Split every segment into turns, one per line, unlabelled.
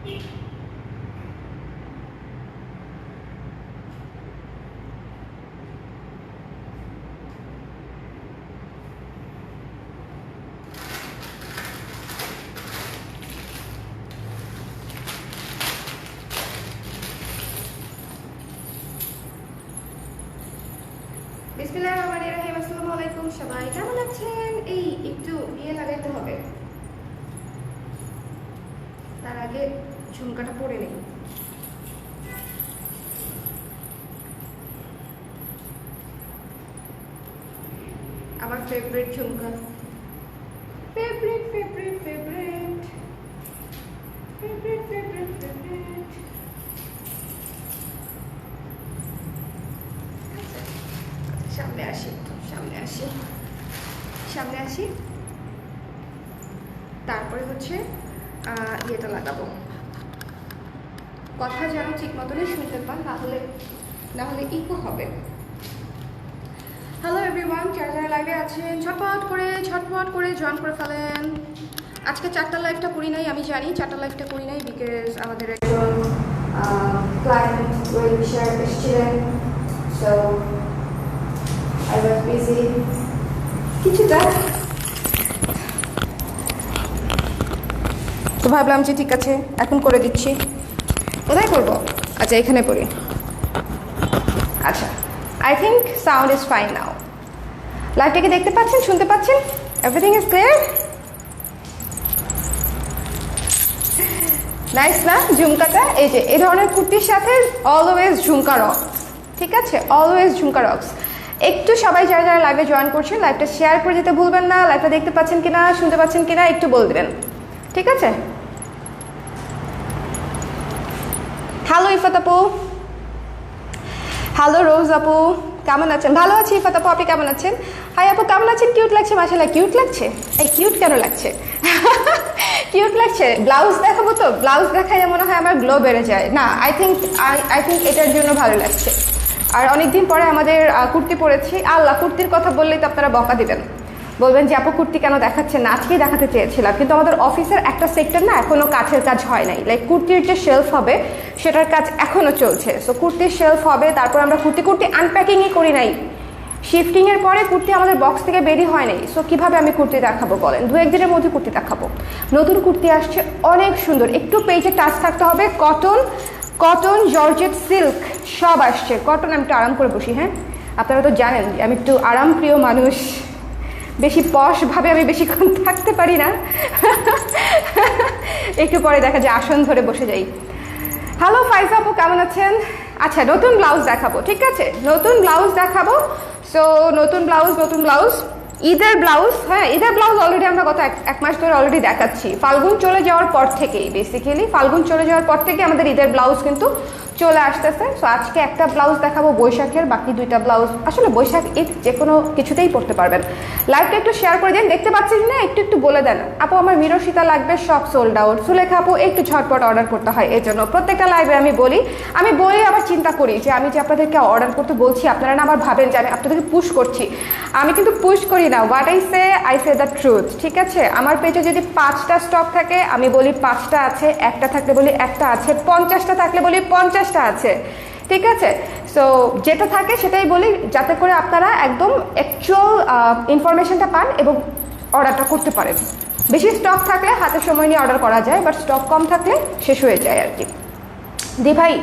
বিসমিল্লাহিররহমানিররহিম। আসসালামু আলাইকুম, সবাই কেমন আছেন? এই একটু ইয়ে লাগাইতে হবে, তার আগে ঝুমকাটা পরে নেই। আমার ফেভারিট ঝুমকা, favourite favourite favourite favourite favourite favourite. সামনে আসি, সামনে আসি, সামনে আসি। তারপরে হচ্ছে ইয়েটা লাগাবো, কথা যেন ঠিক মতনই শুনতে পান, না হলে ইকো হবে। হ্যালো এভরিওয়ান, যারা যারা লাইভে আছেন ঝটপট করে জয়েন করে ফেলেন। আজকে 4টা লাইভটা করি নাই, আমি জানি 4টা লাইভটা করি নাই, বিকজ আমাদের একজন ক্লায়েন্ট ওয়েলফেয়ার এসেছিলেন, সো I was busy কিছুটা, তো ভাবলাম যে ঠিক আছে এখন করে দিচ্ছি। কোথায় করবো? আচ্ছা এখানে করি। আচ্ছা, I think sound is fine now. লাইভটাকে দেখতে পাচ্ছেন, শুনতে পাচ্ছেন? Everything is clear? নাইস না ঝুমকাটা? এই যে এই ধরনের কুর্তির সাথে অলওয়েজ ঝুমকা রক, ঠিক আছে? অলওয়েজ ঝুমকা রক্স। একটু সবাই যারা যারা লাইভে জয়েন করছেন লাইভটা শেয়ার করে দিতে ভুলবেন না। লাইভটা দেখতে পাচ্ছেন কিনা, শুনতে পাচ্ছেন কিনা একটু বলে দেবেন, ঠিক আছে? হ্যালো ইফাত আপু, হ্যালো রোজ আপু, কেমন আছেন? ভালো আছি ইফাত আপু, আপনি কেমন আছেন? হাই আপু, কেমন আছেন? কিউট লাগছে মাশাআল্লাহ। কিউট লাগছে? এই কিউট কেন লাগছে? কিউট লাগছে? ব্লাউজ দেখাবো তো? ব্লাউজ দেখাই মনে হয় আমার গ্লো বেড়ে যায় না। আই থিঙ্ক এটার জন্য ভালো লাগছে। আর অনেকদিন পরে আমাদের কুর্তি পরেছি। আল্লাহ, কুর্তির কথা বললেই তো আপনারা বকা দিবেন, বলবেন যে আপু কুর্তি কেন দেখাচ্ছেন না? আজকেই দেখাতে চেয়েছিলাম, কিন্তু আমাদের অফিসের একটা সেক্টর না এখনও কাছের কাজ হয় নাই। লাইক কুর্তির যে শেলফ হবে সেটার কাজ এখনও চলছে। সো কুর্তির শেলফ হবে, তারপর আমরা কুর্তি আনপ্যাকিংই করি নাই। শিফটিংয়ের পরে কুর্তি আমাদের বক্স থেকে বেরিয়ে হয় নাই। সো কীভাবে আমি কুর্তি দেখাবো বলেন? 2-1 দিনের মধ্যে কুর্তি দেখাবো। নতুন কুর্তি আসছে, অনেক সুন্দর। একটু পেজে টাচ থাকতে হবে। কটন জর্জেট সিল্ক সব আসছে। কটন, আমি একটু আরাম করে বসি, হ্যাঁ আপনারা তো জানেন আমি একটু আরামপ্রিয় মানুষ, বেশি পশভাবে আমি বেশিক্ষণ থাকতে পারি না। একটু পরে দেখা যায় আসন ধরে বসে যাই। হ্যালো ফাইজা আপু, কেমন আছেন? আচ্ছা, নতুন ব্লাউজ দেখাবো, ঠিক আছে? নতুন ব্লাউজ দেখাবো। সো নতুন ব্লাউজ ঈদের ব্লাউজ। হ্যাঁ, ঈদের ব্লাউজ অলরেডি আমরা গত এক মাস ধরে অলরেডি দেখাচ্ছি। ফাল্গুন চলে যাওয়ার পর থেকেই, বেসিক্যালি ফাল্গুন চলে যাওয়ার পর থেকে আমাদের ঈদের ব্লাউজ কিন্তু চলে আসতেছে। সো আজকে একটা ব্লাউজ দেখাবো বৈশাখের, বাকি 2টা ব্লাউজ আসলে বৈশাখ ঈদ যে কোনো কিছুতেই পরতে পারবেন। লাইভটা একটু শেয়ার করে দিন। দেখতে পাচ্ছেন না? একটু বলে দেন আপু আমার মিরসিতা লাগবে, সব সোল্ড আউট। সুলেখা আপু একটু ঝটপট অর্ডার করতে হয়, এই জন্য প্রত্যেকটা লাইভে আমি বলি আবার চিন্তা করি যে আমি যে আপনাদেরকে অর্ডার করতে বলছি আপনারা না আবার ভাবেন যে আমি আপনাদেরকে পুশ করছি। আমি কিন্তু পুশ করি না। What I say the truth, ঠিক আছে? আমার পেজে যদি 5টা স্টক থাকে আমি বলি 5টা আছে, একটা থাকলে বলি একটা আছে, 50টা থাকলে বলি 50টা আছে, ঠিক আছে? সো যেটা থাকে সেটাই বলি, যাতে করে আপনারা একদম অ্যাকচুয়াল ইনফরমেশনটা পান এবং অর্ডারটা করতে পারেন। বেশি স্টক থাকলে হাতে সময় নিয়ে অর্ডার করা যায়, বাট স্টক কম থাকলে শেষ হয়ে যায় আর কি। দি ভাই,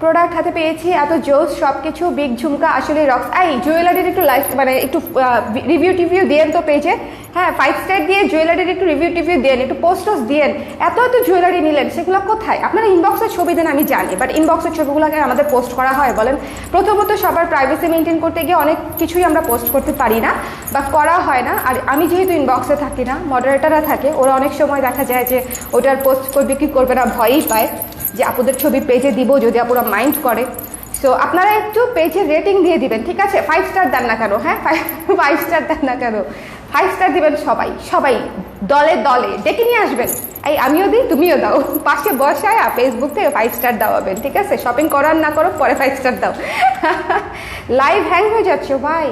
প্রোডাক্ট হাতে পেয়েছি, এত জোস সব কিছু, বিগ ঝুমকা আসলে রক্স। এই জুয়েলারির একটু লাইফ মানে একটু রিভিউ টিভিউ দিয়েন তো পেজে। হ্যাঁ, 5 স্টার দিয়ে জুয়েলারির একটু রিভিউ টিভিউ দেন, একটু পোস্টস দিয়েন। এত জুয়েলারি নিলেন, সেগুলো কোথায়? আপনারা ইনবক্সের ছবি দেন আমি জানি, বাট ইনবক্সের ছবিগুলোকে আমাদের পোস্ট করা হয় বলেন? প্রথমত সবার প্রাইভেসি মেনটেন করতে গিয়ে অনেক কিছুই আমরা পোস্ট করতে পারি না বা করা হয় না। আর আমি যেহেতু ইনবক্সে থাকি না, মডারেটাররা থাকে, ওরা অনেক সময় দেখা যায় যে ওটার পোস্ট করবে কি করবে না, ভয়ই পায় যে আপুদের ছবি পেজে দিব যদি আপুরা মাইন্ড করে। সো আপনারা একটু পেজে রেটিং দিয়ে দিবেন, ঠিক আছে? 5 স্টার দেন না কেন? হ্যাঁ, 5 স্টার দেন না কেন? 5 স্টার দিবেন সবাই দলে ডেকে নিয়ে আসবেন। এই আমিও দিই, তুমিও দাও, পাশে বসায় ফেসবুক থেকে 5 স্টার দাওয়াবেন, ঠিক আছে? শপিং করার না করো, পরে 5 স্টার দাও। লাইভ হ্যাং হয়ে যাচ্ছে ওয়াই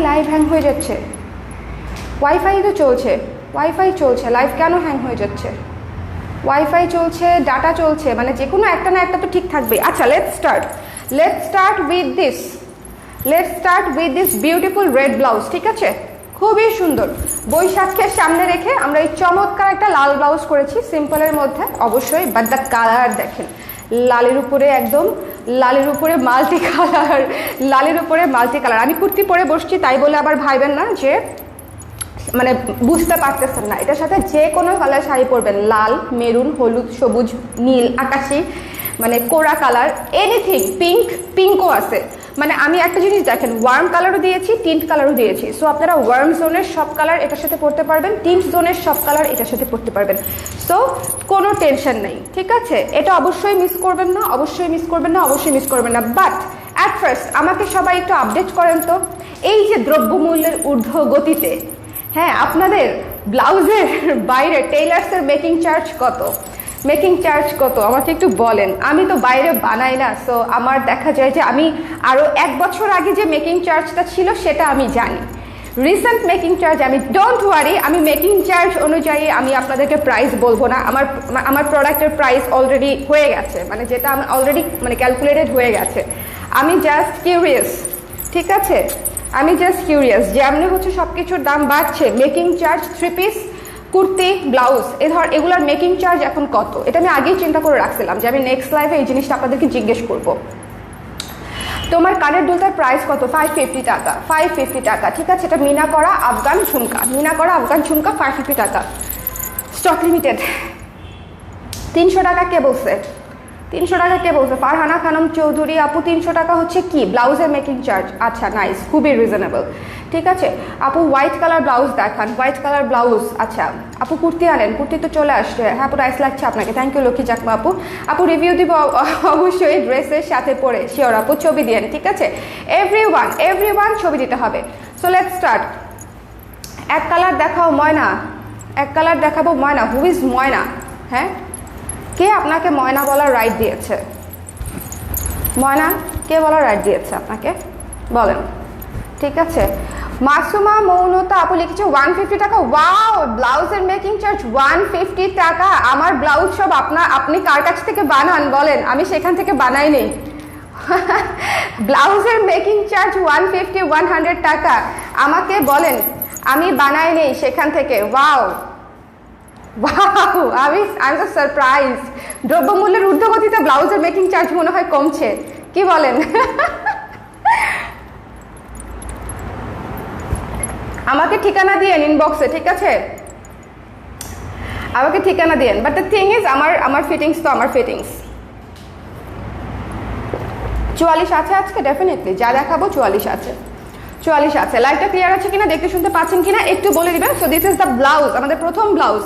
লাইভ হ্যাং হয়ে যাচ্ছে? ওয়াইফাই তো চলছে, লাইভ কেন হ্যাং হয়ে যাচ্ছে? ওয়াইফাই চলছে, ডাটা চলছে, মানে যে কোনো একটা না একটা তো ঠিক থাকবে। আচ্ছা, let's start with this beautiful red blouse. ঠিক আছে, খুবই সুন্দর। বৈশাখের সামনে রেখে আমরা এই চমৎকার একটা লাল ব্লাউজ করেছি সিম্পলের মধ্যে অবশ্যই, বাট দ্য কালার দেখেন, লালের উপরে মাল্টি কালার। আমি কুর্তি পরে বসছি তাই বলে আবার ভাইবেন না যে মানে বুঝতে পারতেছেন না। এটার সাথে যে কোনো কালার শাড়ি পরবেন, লাল, মেরুন, হলুদ, সবুজ, নীল, আকাশি, মানে কোরা কালার, এনিথিং, পিঙ্কও আছে। মানে আমি একটা জিনিস দেখেন, ওয়ার্ম কালারও দিয়েছি, টিন্ট কালারও দিয়েছি। সো আপনারা ওয়ার্ম জোনের সব কালার এটার সাথে পরতে পারবেন, টিন্ট জোনের সব কালার এটার সাথে পরতে পারবেন। সো কোনো টেনশন নেই, ঠিক আছে? এটা অবশ্যই মিস করবেন না। বাট অ্যাট ফার্স্ট আমাকে সবাই একটু আপডেট করেন তো, এই যে দ্রব্যমূল্যের ঊর্ধ্বগতিতে, হ্যাঁ, আপনাদের ব্লাউজের বাইরে টেইলার্সের মেকিং চার্জ কত আমাকে একটু বলেন। আমি তো বাইরে বানাই না, সো আমার দেখা যায় যে আমি আরও 1 বছর আগে যে মেকিং চার্জটা ছিল সেটা আমি জানি। রিসেন্ট মেকিং চার্জ আমি, ডোন্ট ওয়ারি, আমি মেকিং চার্জ অনুযায়ী আমি আপনাদেরকে প্রাইস বলবো না। আমার প্রোডাক্টের প্রাইস অলরেডি হয়ে গেছে, মানে যেটা আমি অলরেডি মানে ক্যালকুলেটেড হয়ে গেছে। আমি জাস্ট কিউরিয়াস, ঠিক আছে? আমি জাস্ট কিউরিয়াস যে এমনি হচ্ছে সব কিছুর দাম বাড়ছে, making charge, 3 piece kurti, blouse, এগুলার মেকিং চার্জ এখন কত, এটা আমি আগেই চিন্তা করে রাখছিলাম যে আমি নেক্সট লাইভে এই জিনিসটা আপনাদেরকে জিজ্ঞেস করব। তোমার কানের দুলটার প্রাইস কত? 550 টাকা। 550 টাকা, ঠিক আছে? এটা মিনা করা আফগান ঝুমকা 550 টাকা, স্টক লিমিটেড। 300 টাকা কে বলছে? 300 টাকা কে বলছে? ফারহানা খানম চৌধুরী আপু, 300 টাকা হচ্ছে কি ব্লাউজের মেকিং চার্জ? আচ্ছা, নাইস, খুবই রিজনেবল, ঠিক আছে। আপু হোয়াইট কালার ব্লাউজ দেখান, হোয়াইট কালার ব্লাউজ। আচ্ছা আপু, কুর্তি আনেন, কুর্তি তো চলে আসছে। হ্যাঁ আপু, নাইস লাগছে আপনাকে, থ্যাংক ইউ লক্ষ্মী চাকমা আপু। আপু রিভিউ দিব অবশ্যই ড্রেসের সাথে পরে, শিওর আপু, ছবি দিয়ে, ঠিক আছে? এভরিওয়ান ছবি দিতে হবে। So let's start. এক কালার দেখাও ময়না, এক কালার দেখাবো ময়না। হু ইজ ময়না? হ্যাঁ, কে আপনাকে ময়না বলার রাইট দিয়েছে? ময়না কে বলার রাইট দিয়েছে আপনাকে, বলেন, ঠিক আছে? মাসুমা মৌনতা আপু লিখেছে 150 টাকা। ওয়াও, ব্লাউজের মেকিং চার্জ 150 টাকা। আমার ব্লাউজ সব আপনি কার কাছ থেকে বানান বলেন, আমি সেখান থেকে বানাই নেই। ব্লাউজের মেকিং চার্জ 150-100 টাকা, আমাকে বলেন, আমি বানাই নেই সেখান থেকে। ওয়াও, আমি তো সারপ্রাইজ। দ্রব্যমূল্যের ঊর্ধ্বগতিতে ব্লাউজের মেকিং চার্জ মনে হয় কমছে, কি বলেন? আমাকে ঠিকানা দিয়েন ইনবক্সে, ঠিক আছে? আমাকে ঠিকানা দিয়েন। বাট দ্য থিং ইজ, আমার ফিটিংস তো আমার ফিটিংস। 44 আছে আজকে, ডেফিনেটলি যা দেখাবো 44 আছে। লাইভটা ক্লিয়ার আছে কিনা, দেখতে শুনতে পাচ্ছেন কিনা একটু বলে দিবেন। So this is the blouse, আমাদের প্রথম ব্লাউজ।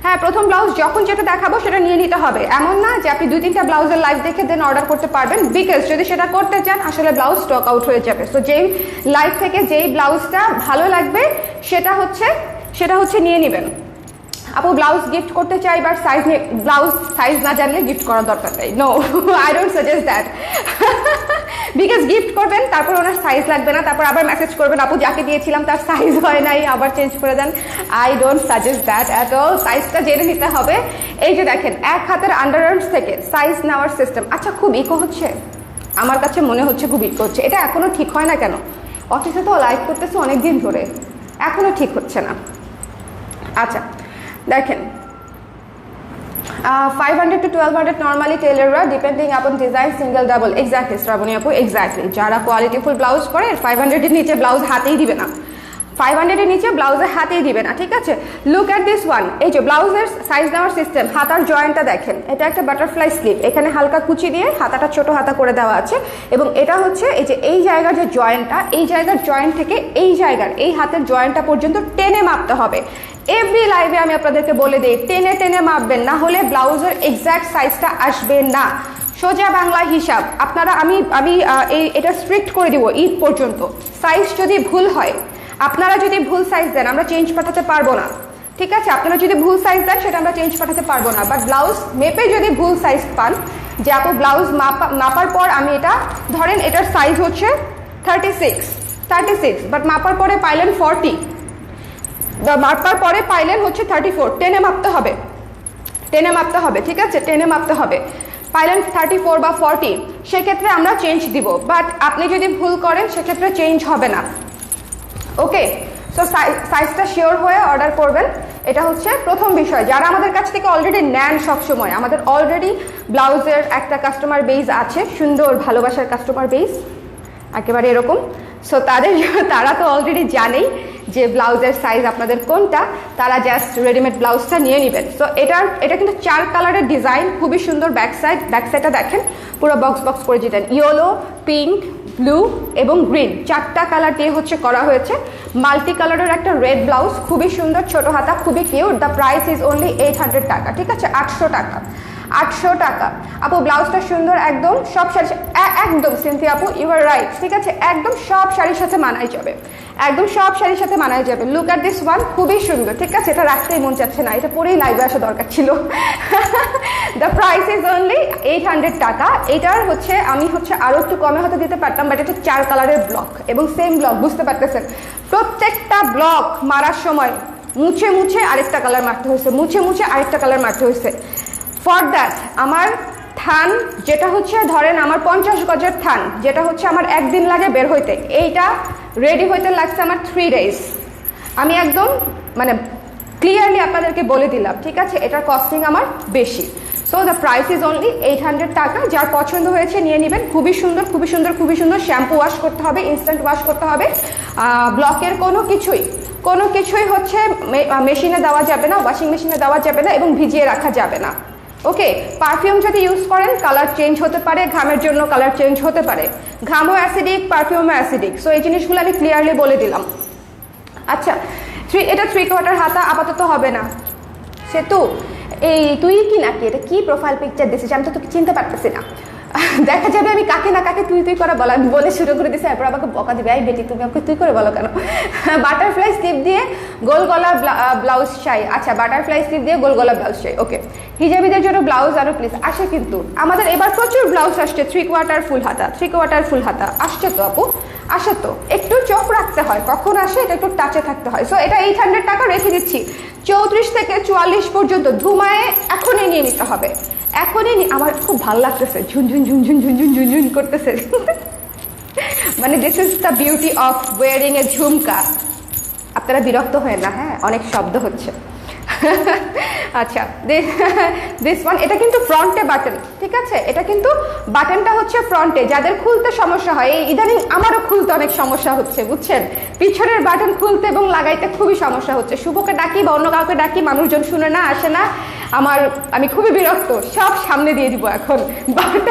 হ্যাঁ, প্রথম ব্লাউজ, যখন যেটা দেখাবো সেটা নিয়ে নিতে হবে। এমন না যে আপনি 2-3টা ব্লাউজের লাইভ দেখে দেন অর্ডার করতে পারবেন, বিকজ যদি সেটা করতে চান আসলে ব্লাউজ স্টক আউট হয়ে যাবে। সো যেই লাইভ থেকে যেই ব্লাউজটা ভালো লাগবে সেটা হচ্ছে নিয়ে নেবেন। আপু ব্লাউজ গিফট করতে চাই, বাট ব্লাউজ সাইজ না জানলে গিফট করার দরকার নেই। No, I don't suggest that. Because gift করবেন, তারপর ওনার সাইজ লাগবে না, তারপর আবার মেসেজ করবেন আপু যাকে দিয়েছিলাম তার সাইজ হয় নাই, আবার চেঞ্জ করে দেন। I don't suggest that at all. সাইজটা জেনে নিতে হবে। এই যে দেখেন, এক হাতের আন্ডারআর্মস থেকে সাইজ নেওয়ার সিস্টেম। আচ্ছা, খুব ইকো হচ্ছে, আমার কাছে মনে হচ্ছে খুব ইকো হচ্ছে। এটা এখনো ঠিক হয় না কেন? অফিসে তো লাইভ করতেছে অনেকদিন ধরে, এখনো ঠিক হচ্ছে না। আচ্ছা দেখেন, 500 to 1200 normally tailorরা, depending upon design, single double। Exactly Shraboni আপু, এক্স্যাক্টলি। যারা কোয়ালিটিফুল ব্লাউজ করে 500 এর নিচে ব্লাউজ হাতেই দিবে না, 500 এর নিচে ব্লাউজে হাতেই দিবে না, ঠিক আছে? Look at this one. এই যে ব্লাউজের সাইজ নেওয়ার সিস্টেম, হাতার জয়েন্টটা দেখেন, এটা একটা বাটারফ্লাই স্লিপ, এখানে হালকা কুচি দিয়ে হাতাটা ছোট হাতা করে দেওয়া আছে। এবং এটা হচ্ছে এই যে এই জায়গার যে জয়েন্টটা, এই জায়গার জয়েন্ট থেকে এই হাতের জয়েন্টটা পর্যন্ত টেনে মাপতে হবে। এভরি লাইভে আমি আপনাদেরকে বলে দিই, টেনে মাপবেন, না হলে ব্লাউজের এক্স্যাক্ট সাইজটা আসবে না। সোজা বাংলা হিসাব আপনারা, আমি এটা স্ট্রিক্ট করে দিব ঈদ পর্যন্ত। সাইজ যদি ভুল হয়, আপনারা যদি ভুল সাইজ দেন, আমরা চেঞ্জ পাঠাতে পারবো না, ঠিক আছে? আপনারা যদি ভুল সাইজ দেন সেটা আমরা চেঞ্জ পাঠাতে পারবো না। বাট ব্লাউজ মেপে যদি ভুল সাইজ পান, যে আপু ব্লাউজ মাপার পর আমি এটা ধরেন এটার সাইজ হচ্ছে 36, বাট মাপার পরে পাইলেন 40, মাপার পরে পাইলেন হচ্ছে 34, টেনে মাপতে হবে। টেনে মাপতে হবে, ঠিক আছে, টেনে মাপতে হবে। পাইলেন 34 বা 40, সেক্ষেত্রে আমরা চেঞ্জ দিব, বাট আপনি যদি ভুল করেন সেক্ষেত্রে চেঞ্জ হবে না। ওকে, সো সাইজটা শিওর হয়ে অর্ডার করবেন। এটা হচ্ছে প্রথম বিষয়। যারা আমাদের কাছ থেকে অলরেডি নেন, সবসময় আমাদের অলরেডি ব্লাউজের একটা কাস্টমার বেস আছে, সুন্দর ভালোবাসার কাস্টমার বেস একেবারে এরকম। সো তারা তো অলরেডি জানেই যে ব্লাউজের সাইজ আপনাদের কোনটা, তারা জাস্ট রেডিমেড ব্লাউজটা নিয়ে নেবেন। সো এটা কিন্তু 4 কালারের ডিজাইন, খুবই সুন্দর। ব্যাক সাইডটা দেখেন পুরো বক্স করে দিতেন, ইয়েলো, পিঙ্ক, ব্লু এবং গ্রিন, 4টা কালার দিয়ে হচ্ছে করা হয়েছে। মাল্টি কালারের একটা রেড ব্লাউজ, খুবই সুন্দর, ছোট হাতা, খুবই cute. The price is only 800 টাকা, ঠিক আছে, 800 টাকা, 800 টাকা। আপু ব্লাউজটা সুন্দর, একদম সব শাড়ি, একদম সিনথিয়া আপু ইউ আর রাইট, ঠিক আছে, একদম সব শাড়ির সাথে মানাই যাবে, একদম সব শাড়ির সাথে মানাই যাবে। লুক অ্যাট দিস ওয়ান, খুবই সুন্দর, ঠিক আছে, এটা রাখতেই মন চাচ্ছে না, এটা পরেই লাইভে আসা দরকার ছিল। দ্য প্রাইস ইজ অনলি 800 টাকা। এটার হচ্ছে আমি হচ্ছে আরও একটু কমে হয়তো দিতে পারতাম, বাট এটা 4 কালারের ব্লক এবং সেম ব্লক, বুঝতে পারতেছেন, প্রত্যেকটা ব্লক মারার সময় মুছে আরেকটা কালার মারতে হয়েছে, মুছে আরেকটা কালার মারতে হয়েছে। ফর দ্যাট আমার থান যেটা হচ্ছে, ধরেন আমার 50 গজের থান, যেটা হচ্ছে আমার একদিন লাগে বের হইতে, এইটা রেডি হইতে লাগছে আমার 3 days। আমি একদম মানে ক্লিয়ারলি আপনাদেরকে বলে দিলাম, ঠিক আছে, এটার কস্টিং আমার বেশি। So the price is only 800 টাকা। যার পছন্দ হয়েছে নিয়ে নেবেন। খুবই সুন্দর, খুবই সুন্দর, খুবই সুন্দর। শ্যাম্পু ওয়াশ করতে হবে, ইনস্ট্যান্ট ওয়াশ করতে হবে। ব্লকের কোনো কিছুই হচ্ছে মেশিনে দেওয়া যাবে না, ওয়াশিং মেশিনে দেওয়া যাবে না এবং ভিজিয়ে রাখা যাবে না। ওকে, পারফিউম যদি ইউজ করেন কালার চেঞ্জ হতে পারে, ঘামের জন্য কালার চেঞ্জ হতে পারে, ঘামও অ্যাসিডিক, পারফিউমও অ্যাসিডিক। সো এই জিনিসগুলো আমি ক্লিয়ারলি বলে দিলাম। আচ্ছা, এটা 3/4 হাতা আপাতত হবে না। সেতু তুই কি নাকি, এটা কি প্রোফাইল পিকচার দিছিস, আমি তো তোকে চিনতে পারতেছি না। দেখা যাবে আমি কাকে না কাকে তুই করে বলে শুরু করে দিছি, এরপর আমাকে বকা দিবে, এই বেটি তুমি আমাকে তুই করে বলো কেন। বাটারফ্লাই স্লিপ দিয়ে গোল গলা ব্লাউজ চাই। আচ্ছা, বাটারফ্লাই স্লিপ দিয়ে গোল গলা ব্লাউজ চাই। ওকে, হিজাবিদের জন্য ব্লাউজ আরো প্লিজ আসে, কিন্তু আমাদের এবার প্রচুর ব্লাউজ আসছে 3/4 ফুল হাতা, 3/4 ফুল হাতা আসছে তো আপু, আসে তো, একটু চোখ রাখতে হয় কখন আসে, এটা একটু টাচে থাকতে হয়। সো এটা 800 টাকা রেখে দিচ্ছি। 34 থেকে 44 পর্যন্ত ধুমায়ে এখনই নিয়ে নিতে হবে, এখনই। আমার খুব ভালো লাগতেছে, ঝুনঝুন করতেছে। মানে this is the beauty of wearing a ঝুমকা। আপনারা বিরক্ত হয় না? হ্যাঁ, অনেক শব্দ হচ্ছে। আচ্ছা, দিস ওয়ান, এটা কিন্তু ফ্রন্টে বাটন, ঠিক আছে, এটা কিন্তু বাটনটা হচ্ছে ফ্রন্টে। যাদের খুলতে সমস্যা হয়, এই ইদানিং আমারও খুলতে অনেক সমস্যা হচ্ছে, বুঝছেন, পিছনের বাটন খুলতে এবং লাগাইতে খুবই সমস্যা হচ্ছে। শুভকে ডাকি বা অন্য কাউকে ডাকি, মানুষজন শুনে না, আসে না, আমি খুবই বিরক্ত। সব সামনে দিয়ে দিব এখন বাটন।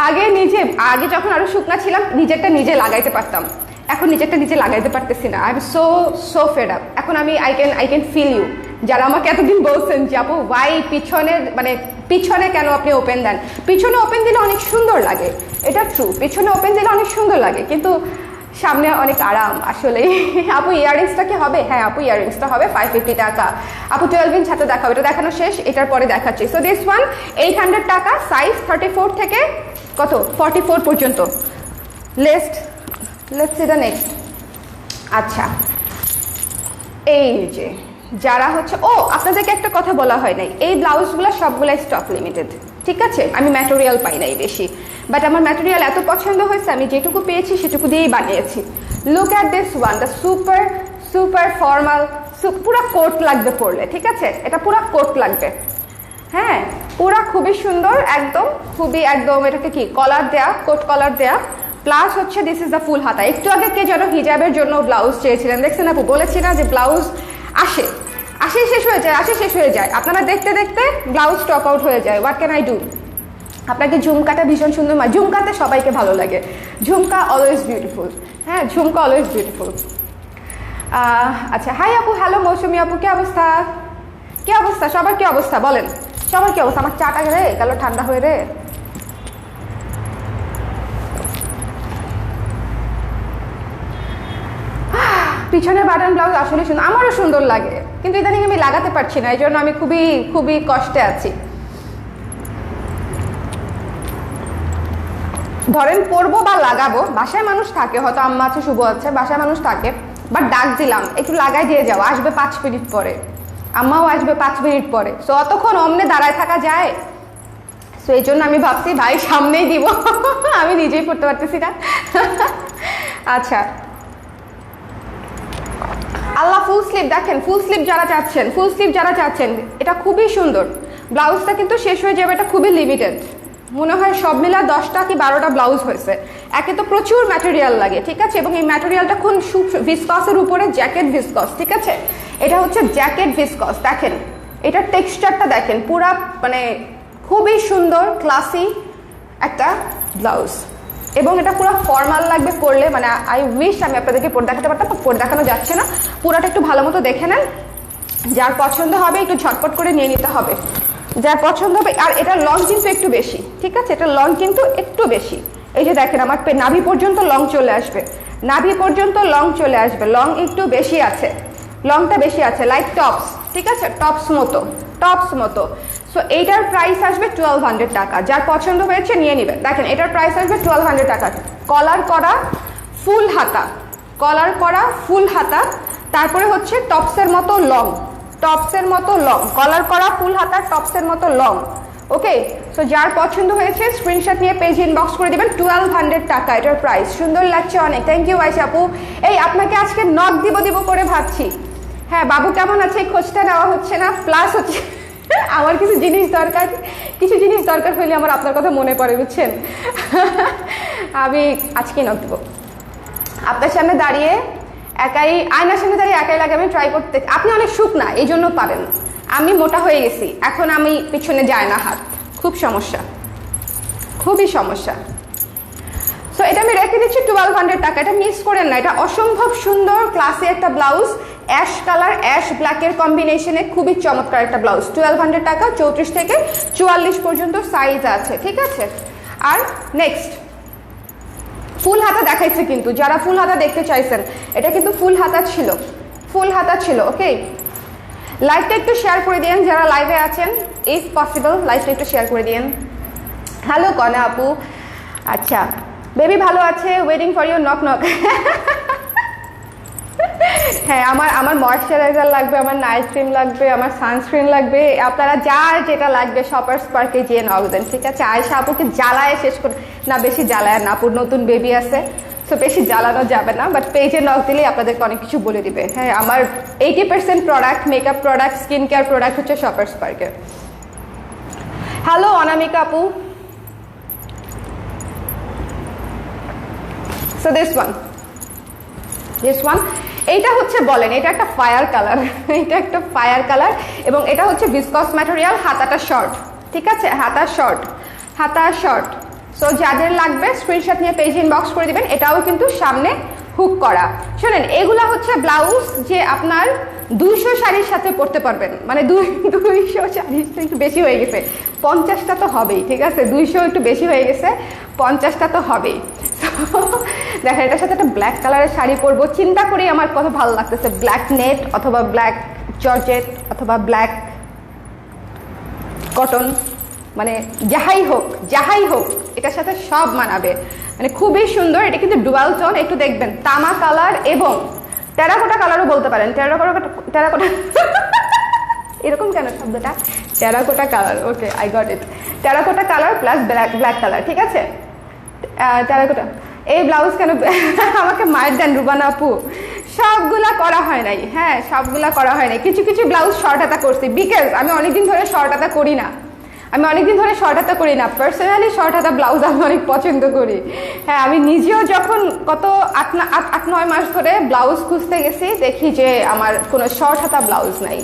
আগে যখন আরো শুকনা ছিলাম, নিজেরটা নিজে লাগাইতে পারতাম, এখন নিজেরটা নিজে লাগাইতে পারতেছি না। I am so fed up. এখন আই ক্যান ফিল ইউ, যারা আমাকে এতদিন বলছেন যে আপু ওয়াই পিছনে কেন আপনি ওপেন দেন। পিছনে ওপেন দিলে অনেক সুন্দর লাগে, এটা ট্রু, পিছনে ওপেন দিলে অনেক সুন্দর লাগে, কিন্তু সামনে অনেক আরাম আসলে। আপু ইয়াররিংসটা কি হবে? হ্যাঁ আপু, ইয়াররিংসটা হবে 550 টাকা। আপু 12 ইঞ্চ হাতে দেখাও, এটা দেখানো শেষ, এটার পরে দেখাচ্ছি। সো দিস ওয়ান 800 টাকা, সাইজ 34 থেকে কত 44 পর্যন্ত। Let's see the next. আচ্ছা, এই যে যারা হচ্ছে, আপনাদেরকে একটা কথা বলা হয় নাই, এই ব্লাউজগুলো সবগুলাই স্টক লিমিটেড, ঠিক আছে, আমি ম্যাটেরিয়াল পাই নাই বেশি, বাট আমার ম্যাটেরিয়াল এত পছন্দ হয়েছে, আমি যেটুকু পেয়েছি সেটুকু দিয়েই বানিয়েছি। Look at this one, the super formal, পুরা কোট লাগবে পরলে, ঠিক আছে, এটা পুরা কোট লাগবে, হ্যাঁ, পুরা খুবই সুন্দর, একদম খুবই একদম, এটাকে কি কলার দেয়া, কোট কলার দেয়া, প্লাস হচ্ছে দিস ইজ দ্য ফুল হাতা। একটু আগে কে যেন হিজাবের জন্য ব্লাউজ চেয়েছিলেন, দেখছেন আপু, বলেছি না যে ব্লাউজ আসে শেষ হয়ে যায়, আপনারা দেখতে দেখতে ব্লাউজ স্টক আউট হয়ে যায়। What can I do? আপনাকে ঝুমকাটা ভীষণ সুন্দর, ঝুমকাতে সবাইকে ভালো লাগে, ঝুমকা অলওয়েজ বিউটিফুল, হ্যাঁ, ঝুমকা অলওয়েজ বিউটিফুল। আচ্ছা, হাই আপু, হ্যালো মৌসুমি আপু, কি অবস্থা? সবার কি অবস্থা বলেন, সবার কি অবস্থা? আমার চাটা রে গেল ঠান্ডা হয়ে রে। পিছনের বাটন ব্লাউজ আসলে সুন্দর, আমারও সুন্দর লাগে, কিন্তু ইদানিং আমি লাগাতে পারছি না, এই জন্য আমি খুবই কষ্টে আছি। ধরেন পরবো বা লাগাবো, বাসায় মানুষ থাকে, হয়তো আম্মা আছে, শুভ আছে, বাসায় মানুষ থাকে, বাট ডাক দিলাম একটু লাগাই দিয়ে যাও, আসবে 5 মিনিট পরে, আম্মাও আসবে 5 মিনিট পরে, সো অতক্ষণ অমনে দাঁড়ায় থাকা যায়? সো এই জন্য আমি ভাবছি ভাই সামনেই দিব আমি নিজেই পড়তে পারতেছি না আচ্ছা আল্লাহ ফুল স্লিভ দেখেন, ফুল স্লিভ যারা চাচ্ছেন এটা খুবই সুন্দর। ব্লাউজটা কিন্তু শেষ হয়ে যাবে, এটা খুবই লিমিটেড, মনে হয় সব মিলা 10টা কি 12টা ব্লাউজ হয়েছে। একে তো প্রচুর ম্যাটেরিয়াল লাগে, ঠিক আছে, এবং এই ম্যাটেরিয়ালটা খুব ভিসকসের উপরে জ্যাকেট ভিসকস, ঠিক আছে, এটা হচ্ছে জ্যাকেট ভিসকস। দেখেন এটার টেক্সচারটা দেখেন, পুরা মানে খুবই সুন্দর ক্লাসি একটা ব্লাউজ, এবং এটা পুরো ফর্মাল লাগবে পরলে, মানে আই উইশ আমি আপনাদেরকে পরে দেখাতে পারতাম, পরে দেখানো যাচ্ছে না। পুরাটা একটু ভালো মতো দেখে নেন, যার পছন্দ হবে একটু ঝটপট করে নিয়ে নিতে হবে, যার পছন্দ হবে। আর এটা লং কিন্তু একটু বেশি, ঠিক আছে, এটা লং কিন্তু একটু বেশি। এই যে দেখেন আমার নাভি পর্যন্ত লং চলে আসবে, নাভি পর্যন্ত লং চলে আসবে, লং একটু বেশি আছে, লংটা বেশি আছে, লাইক টপস, ঠিক আছে, টপস মতো। সো এইটার প্রাইস আসবে 1200 টাকা, যার পছন্দ হয়েছে নিয়ে নেবেন। দেখেন এটার প্রাইস আসবে 1200 টাকা। কলার করা ফুল হাতা, তারপরে হচ্ছে টপসের মতো লং, কলার করা ফুল হাতা টপসের মতো লং। ওকে, সো যার পছন্দ হয়েছে স্ক্রিনশট নিয়ে পেজ ইনবক্স করে দিবেন। 1200 টাকা এটার প্রাইস। সুন্দর লাগছে অনেক, থ্যাংক ইউ আয়শা আপু। এই আপনাকে আজকে নক দিব করে ভাবছি। হ্যাঁ বাবু কেমন আছে, খোঁজটা নেওয়া হচ্ছে না, প্লাস হচ্ছে আমার কিছু জিনিস দরকার হইলে আমার আপনার কথা মনে পড়ে, বুঝছেন আমি আজকে নক দিব। আপনার সামনে দাঁড়িয়ে একাই, আয়নার সামনে দাঁড়িয়ে একাই লাগে, আমি ট্রাই করতে, আপনি অনেক শুকনা এই জন্য পারেন, আমি মোটা হয়ে গেছি, এখন আমি পিছনে যায় না হাত, খুবই সমস্যা। সো এটা আমি রেখে দিচ্ছি 1200 টাকা, এটা মিস করেন না, এটা অসম্ভব সুন্দর ক্লাসি একটা ব্লাউজ, অ্যাশ কালার অ্যাশ ব্ল্যাকের কম্বিনেশনে খুবই চমৎকার একটা ব্লাউজ। 1200 টাকা, 34 থেকে 44 পর্যন্ত সাইজ আছে, ঠিক আছে। আর নেক্সট ফুল হাতা দেখাইছে, কিন্তু যারা ফুল হাতা দেখতে চাইছেন, এটা কিন্তু ফুল হাতা ছিল। ওকে, লাইভটা একটু শেয়ার করে দিন যারা লাইভে আছেন, ইফ পসিবল লাইভটা একটু শেয়ার করে দিন। হ্যালো কনা আপু, আচ্ছা বেবি ভালো আছে, ওয়েটিং ফর ইউর নক। হ্যাঁ আমার ময়শ্চারাইজার লাগবে, আমার নাইট ক্রিম লাগবে, আমার সানস্ক্রিন লাগবে, আপনারা যার যেটা লাগবে শপার্স পার্কে যেয়ে নক দেন, ঠিক আছে। আয়শা আপুকে জ্বালায় শেষ করে না, বেশি জ্বালায় না, আপুর নতুন বেবি আছে, সো বেশি জ্বালানো যাবে না, বাট পেজে নক দিলেই আপনাদেরকে অনেক কিছু বলে দিবে। হ্যাঁ আমার 80% product, makeup product, skin care product হচ্ছে শপার্স পার্কে। হ্যালো অনামিকা আপু, সো দিস ওয়ান এইটা হচ্ছে বলেন, এটা একটা ফায়ার কালার, এবং এটা হচ্ছে ভিসকস ম্যাটেরিয়াল, হাতাটা শর্ট, ঠিক আছে, হাতা শর্ট। সো যাদের লাগবে স্ক্রিনশট নিয়ে পেজ ইনবক্স করে দিবেন। এটাও কিন্তু সামনে হুক করা। শোনেন এগুলা হচ্ছে ব্লাউজ যে আপনার 200 শাড়ির সাথে পরতে পারবেন, মানে 200 শাড়ির একটু বেশি হয়ে গেছে, 50টা তো হবেই, ঠিক আছে, 200 একটু বেশি হয়ে গেছে, 50টা তো হবেই। দেখেন এটার সাথে একটা ব্ল্যাক কালারের শাড়ি পরবো, চিন্তা করি আমার কত ভালো লাগতেছে, ব্ল্যাক নেট অথবা ব্ল্যাক জর্জেট অথবা ব্ল্যাক কটন, মানে যাহাই হোক এটার সাথে সব মানাবে, মানে খুবই সুন্দর। এটা কিন্তু ডুয়াল টোন, একটু দেখবেন তামা কালার এবং টেরাকোটা কালারও বলতে পারেন, টেরাকোটা এরকম কেন শব্দটা, terracotta colour, okay I got it, terracotta colour plus black colour, ঠিক আছে, টেরাকোটা। এই ব্লাউজ কেন আমাকে মায়ের দেন রুবানা আপু, সবগুলা করা হয় নাই, হ্যাঁ সবগুলা করা হয় নাই, কিছু ব্লাউজ শর্ট হাতা করছি, বিকজ আমি অনেকদিন ধরে শর্ট হাতা করি না, পার্সোনালি শর্ট হাতা ব্লাউজ আমি অনেক পছন্দ করি। হ্যাঁ আমি নিজেও যখন গত 8-9 মাস ধরে ব্লাউজ খুঁজতে গেছি, দেখি যে আমার কোনো শর্ট হাতা ব্লাউজ নাই,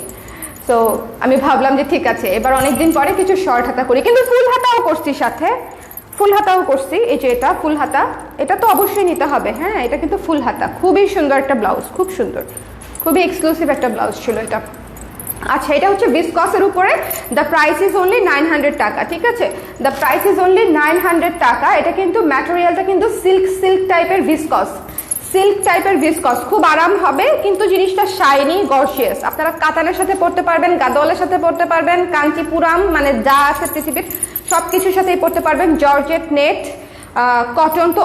তো আমি ভাবলাম যে ঠিক আছে এবার অনেকদিন পরে কিছু শর্ট হাতা করি, কিন্তু ফুল হাতাও করছি, সাথে ফুল হাতাও করছি। এই যে এটা ফুল হাতা, এটা তো অবশ্যই নিতে হবে, হ্যাঁ এটা কিন্তু ফুল হাতা, খুবই সুন্দর একটা ব্লাউজ, খুব সুন্দর, খুবই এক্সক্লুসিভ একটা ব্লাউজ ছিল এটা। আচ্ছা এটা হচ্ছে ভিসকসের উপরে, দ্য প্রাইস ইজ অনলি 900 টাকা, ঠিক আছে, দ্য প্রাইস ইজ অনলি 900 টাকা। এটা কিন্তু ম্যাটেরিয়ালটা কিন্তু সিল্ক টাইপের ভিসকস, খুব আরাম হবে, কিন্তু জিনিসটা শাইনি গর্জিয়াস, আপনারা কাতানের সাথে পরতে পারবেন, গাদোয়ালের সাথে পরতে পারবেন, কাঞ্চিপুরাম মানে যা আছে পৃথিবীর সব কিছুর সাথেই পরতে পারবেন, জর্জেট নেট, কটন তো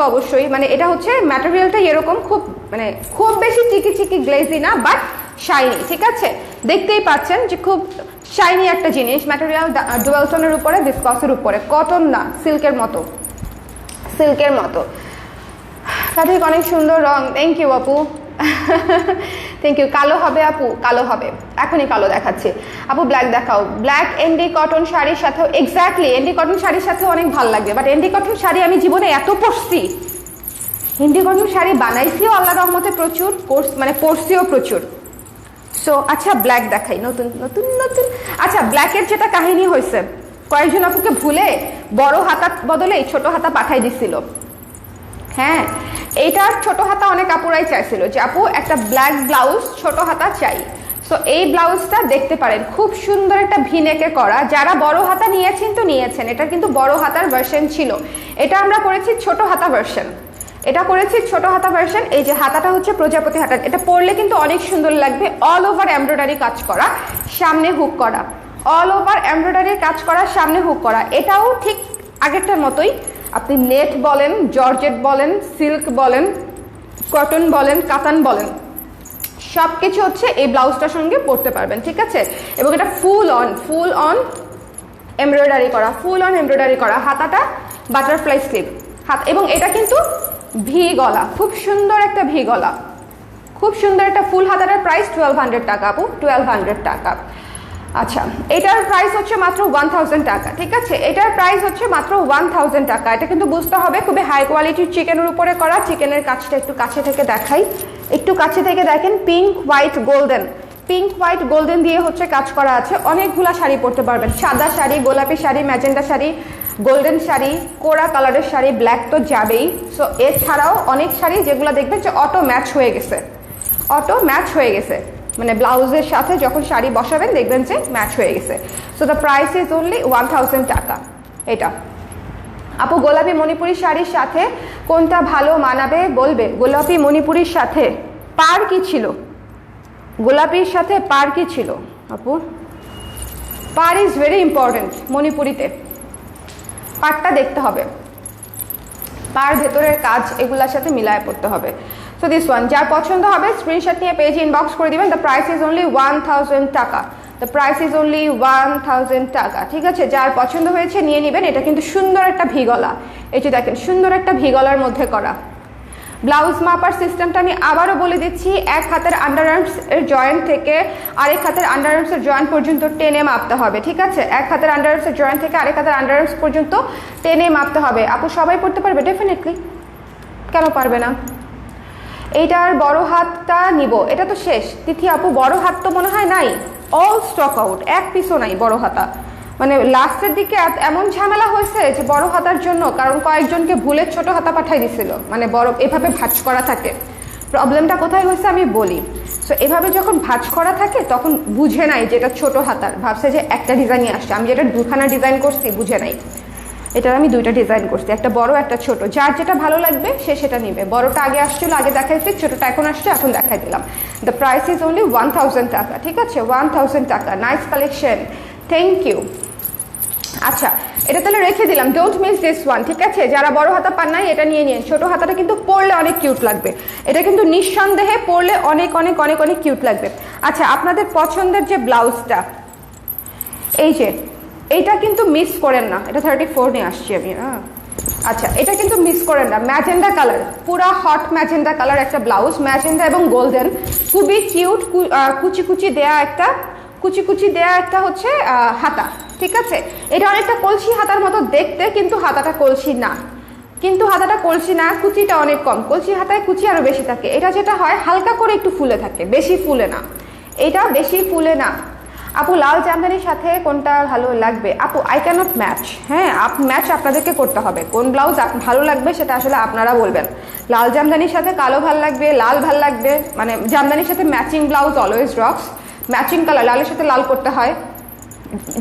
অবশ্যই, মানে এটা হচ্ছে ম্যাটেরিয়ালটা এরকম খুব বেশি চিকি গ্লেজি না, বাট শাইনি, ঠিক আছে? দেখতেই পাচ্ছেন যে খুব শাইনি একটা জিনিস, ম্যাটেরিয়াল ডুয়াল টোনের উপরে, ভিসকসের উপরে, কটন না, সিল্কের মতো, সিল্কের মতো। ফ্যাব্রিক অনেক সুন্দর রং, থ্যাংক ইউ আপু, থ্যাংক ইউ। কালো হবে আপু? কালো হবে, এখনই কালো দেখাচ্ছি আপু। ব্ল্যাক দেখাও। ব্ল্যাক এন্ডি কটন শাড়ির সাথেও, এক্স্যাক্টলি এন্ডি কটন শাড়ির সাথেও অনেক ভালো লাগবে, বাট এন্ডি কটন শাড়ি আমি জীবনে এত পরছি, এন্ডি কটন শাড়ি বানাইছিও আল্লাহ রহমতে প্রচুর, মানে পরছিও প্রচুর। সো আচ্ছা ব্ল্যাক দেখাই, নতুন নতুন নতুন। আচ্ছা ব্ল্যাকের যেটা কাহিনী হয়েছে, কয়েকজন আপুকে ভুলে বড় হাতার বদলে ছোট হাতা পাঠাই দিছিল। হ্যাঁ, এইটার ছোট হাতা অনেক আপুরাই চাইছিল যে আপু একটা ব্ল্যাক ব্লাউজ ছোট হাতা চাই। সো এই ব্লাউজটা দেখতে পারেন, খুব সুন্দর একটা ভিনেকে করা। যারা বড় হাতা নিয়েছেন তো নিয়েছেন, এটা কিন্তু বড় হাতার ভার্সন ছিল, এটা আমরা করেছি ছোট হাতা ভার্সন, এটা করেছি ছোট হাতা ভার্সন। এই যে হাতাটা হচ্ছে প্রজাপতি হাতা, এটা পরলে কিন্তু অনেক সুন্দর লাগবে। অল ওভার এমব্রয়ডারি কাজ করা, সামনে হুক করা, অল ওভার এমব্রয়ডারির কাজ করা, সামনে হুক করা। এটাও ঠিক আগেরটার মতোই, আপনি নেট বলেন, জর্জেট বলেন, সিল্ক বলেন, কটন বলেন, কাতান বলেন, সব কিছু হচ্ছে এই ব্লাউজটার সঙ্গে পরতে পারবেন, ঠিক আছে? এবং এটা ফুল অন এমব্রয়ডারি করা, ফুল অন এমব্রয়ডারি করা। হাতাটা বাটারফ্লাই স্লিভ হাত, এবং এটা কিন্তু ভি গলা, খুব সুন্দর একটা ভি গলা, খুব সুন্দর একটা ফুল হাতাটার প্রাইস 1200 টাকা আপু, 1200 টাকা। আচ্ছা, এটার প্রাইস হচ্ছে মাত্র 1000 টাকা, ঠিক আছে? এটার প্রাইস হচ্ছে মাত্র 1000 টাকা। এটা কিন্তু বুঝতে হবে খুবই হাই কোয়ালিটির চিকেনের উপরে করা। চিকেনের কাজটা একটু কাছে থেকে দেখাই, একটু কাছে থেকে দেখেন। Pink white golden, pink white golden দিয়ে হচ্ছে কাজ করা আছে। অনেকগুলা শাড়ি পরতে পারবেন, সাদা শাড়ি, গোলাপি শাড়ি, ম্যাজেন্ডা শাড়ি, গোল্ডেন শাড়ি, কোরা কালারের শাড়ি, ব্ল্যাক তো যাবেই। সো এছাড়াও অনেক শাড়ি যেগুলো দেখবেন যে অটো ম্যাচ হয়ে গেছে, অটো ম্যাচ হয়ে গেছে, মানে ব্লাউজের সাথে যখন শাড়ি বসাবেন দেখবেন যে ম্যাচ হয়ে গেছে। So the price is only 1000 টাকা। এটা আপু গোলাপি মণিপুরি শাড়ির সাথে কোনটা ভালো মানাবে বলবে? গোলাপি মণিপুরির সাথে পার কি ছিল? গোলাপির সাথে পার কি ছিল আপু? পার ইজ ভেরি ইম্পর্টেন্ট মণিপুরিতে, পারটা দেখতে হবে, পার ভেতরের কাজ এগুলোর সাথে মিলায় পড়তে হবে। সো দিস ওয়ান, যার পছন্দ হবে স্ক্রিনশট নিয়ে পেজে ইনবক্স করে দিবেন। দ্য প্রাইস ইজ অনলি 1000 টাকা, দ্য প্রাইস ইজ অনলি 1000 টাকা, ঠিক আছে? যার পছন্দ হয়েছে নিয়ে নেবেন। এটা কিন্তু সুন্দর একটা ভি গলা, এই যে দেখেন সুন্দর একটা ভি গলার মধ্যে করা। ব্লাউজ মাপার সিস্টেমটা আমি আবারও বলে দিচ্ছি, এক হাতের আন্ডার আর্মস এর জয়েন্ট থেকে আরেক হাতের আন্ডার আর্মস এর জয়েন্ট পর্যন্ত টেনে মাপতে হবে, ঠিক আছে? এক হাতের আন্ডার আর্মস এর জয়েন্ট থেকে আরেক হাতের আন্ডার আর্মস পর্যন্ত টেনে মাপতে হবে। আপু সবাই পড়তে পারবে? ডেফিনেটলি, কেন পারবে না? এইটার বড় হাতটা নিব, এটা তো শেষ। তিথি আপু বড় হাত তো মনে হয় নাই, অল স্টক আউট, এক পিসও নাই বড় হাতা। মানে লাস্টের দিকে এমন ঝামেলা হয়েছে যে বড় হাতার জন্য, কারণ কয়েকজনকে ভুলে ছোট হাতা পাঠাই দিছিল, মানে বড় এভাবে ভাঁজ করা থাকে। প্রবলেমটা কোথায় হয়েছে আমি বলি। সো এভাবে যখন ভাঁজ করা থাকে তখন বুঝে নাই যেটা ছোট হাতার, ভাবছে যে একটা ডিজাইনই আসছে। আমি যেটা দুখানা ডিজাইন করছি বুঝে নাই, এটার আমি দুইটা ডিজাইন করছি, একটা বড় একটা ছোট। যার যেটা ভালো লাগবে সে সেটা নিবে। বড়টা আগে আসছিল, আগে দেখাইছি, ছোটটা এখন আসছে, এখন দেখাই দিলাম। দ্য প্রাইস ইজ অনলি 1000 টাকা, ঠিক আছে? 1000 টাকা। Nice collection, thank you. আচ্ছা, এটা তাহলে রেখে দিলাম, ডোন্ট মিস দিস ওয়ান, ঠিক আছে? যারা বড় হাতা পান নাই এটা নিয়ে নিন। ছোট হাতাটা কিন্তু পরলে অনেক কিউট লাগবে, এটা কিন্তু নিঃসন্দেহে পরলে অনেক অনেক অনেক অনেক কিউট লাগবে। আচ্ছা, আপনাদের পছন্দের যে ব্লাউজটা, এই যে এইটা কিন্তু মিস করেন না, এটা 34 নিয়ে আসছি আমি। আচ্ছা, এটা কিন্তু মিস করেন না, ম্যাজেন্ডা কালার, পুরা হট ম্যাজেন্ডা কালার একটা ব্লাউজ, ম্যাজেন্ডা এবং গোল্ডেন, খুবই কিউট, কুচি কুচি দেয়া একটা, কুচি কুচি দেয়া একটা হচ্ছে হাতা, ঠিক আছে? এটা অনেকটা কলসি হাতার মতো দেখতে, কিন্তু হাতাটা কলসি না, কিন্তু হাতাটা কলসি না, কুচিটা অনেক কম। কলসি হাতায় কুচি আরো বেশি থাকে। এটা যেটা হয় হালকা করে একটু ফুলে থাকে, বেশি ফুলে না, এটা বেশি ফুলে না। আপু লাল জামদানির সাথে কোনটা ভালো লাগবে? আপু আই ক্যানট ম্যাচ, হ্যাঁ ম্যাচ আপনাদেরকে করতে হবে, কোন ব্লাউজ ভালো লাগবে সেটা আসলে আপনারা বলবেন। লাল জামদানির সাথে কালো ভাল লাগবে, লাল ভাল লাগবে, মানে জামদানির সাথে matching blouse always rocks. Matching colour, লালের সাথে লাল করতে হয়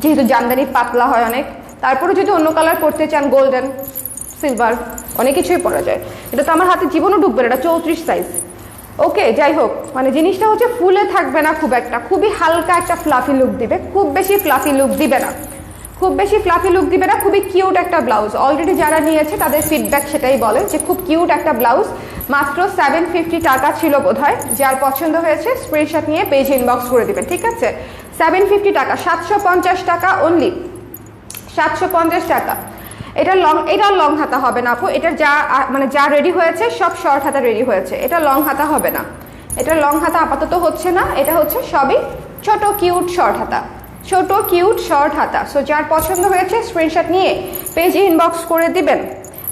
যেহেতু জামদানি পাতলা হয় অনেক। তারপরে যদি অন্য কালার করতে চান, গোল্ডেন, সিলভার, অনেক কিছুই পরা যায়। এটা তো আমার হাতে জীবনও ঢুকবে না, এটা 34 সাইজ। ওকে, যাই হোক, মানে জিনিসটা হচ্ছে ফুলে থাকবে না খুব একটা, খুবই হালকা একটা ফ্লাফি লুক দিবে, খুব বেশি ফ্লাফি লুক দিবে না, খুব বেশি ফ্লাফি লুক দিবে না, খুবই কিউট একটা ব্লাউজ। অলরেডি যারা নিয়েছে তাদের ফিডব্যাক সেটাই বলে যে খুব কিউট একটা ব্লাউজ। মাত্র 750 টাকা ছিল বোধহয়। যার পছন্দ হয়েছে স্ক্রিনশট নিয়ে পেজ ইনবক্স করে দিবেন, ঠিক আছে? 750 টাকা, 750 টাকা অনলি, 750 টাকা। এটা লং হাতা হবে না আপু, এটার যা রেডি হয়েছে সব শর্ট হাতা রেডি হয়েছে, এটা লং হাতা হবে না, এটা লং হাতা আপাতত হচ্ছে না, এটা হচ্ছে সবই ছোট কিউট শর্ট হাতা, ছোট কিউট শর্ট হাতা। সো যার পছন্দ হয়েছে স্ক্রিনশট নিয়ে পেজে ইনবক্স করে দিবেন।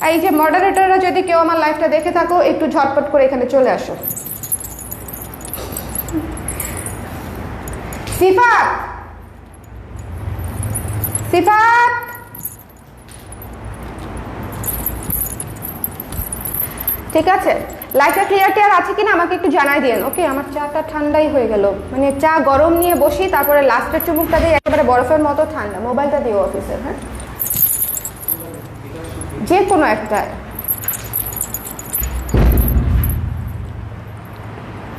এই যে মডারেটররা যদি কেউ আমার লাইভটা দেখে থাকো, একটু ঝটপট করে এখানে চলে আসো। সিফাত, সিফাত, ঠিক আছে? লাইটটা ক্লিয়ার টিয়ার আছে কিনা আমাকে একটু জানাই দিন। ওকে, আমার চাটা ঠান্ডাই হয়ে গেল, মানে চা গরম নিয়ে বসি, তারপরে লাস্টের চুমুকটা দিয়ে একেবারে বরফের মতো ঠান্ডা। মোবাইলটা দিও অফিসের, হ্যাঁ, যে কোনো একটা।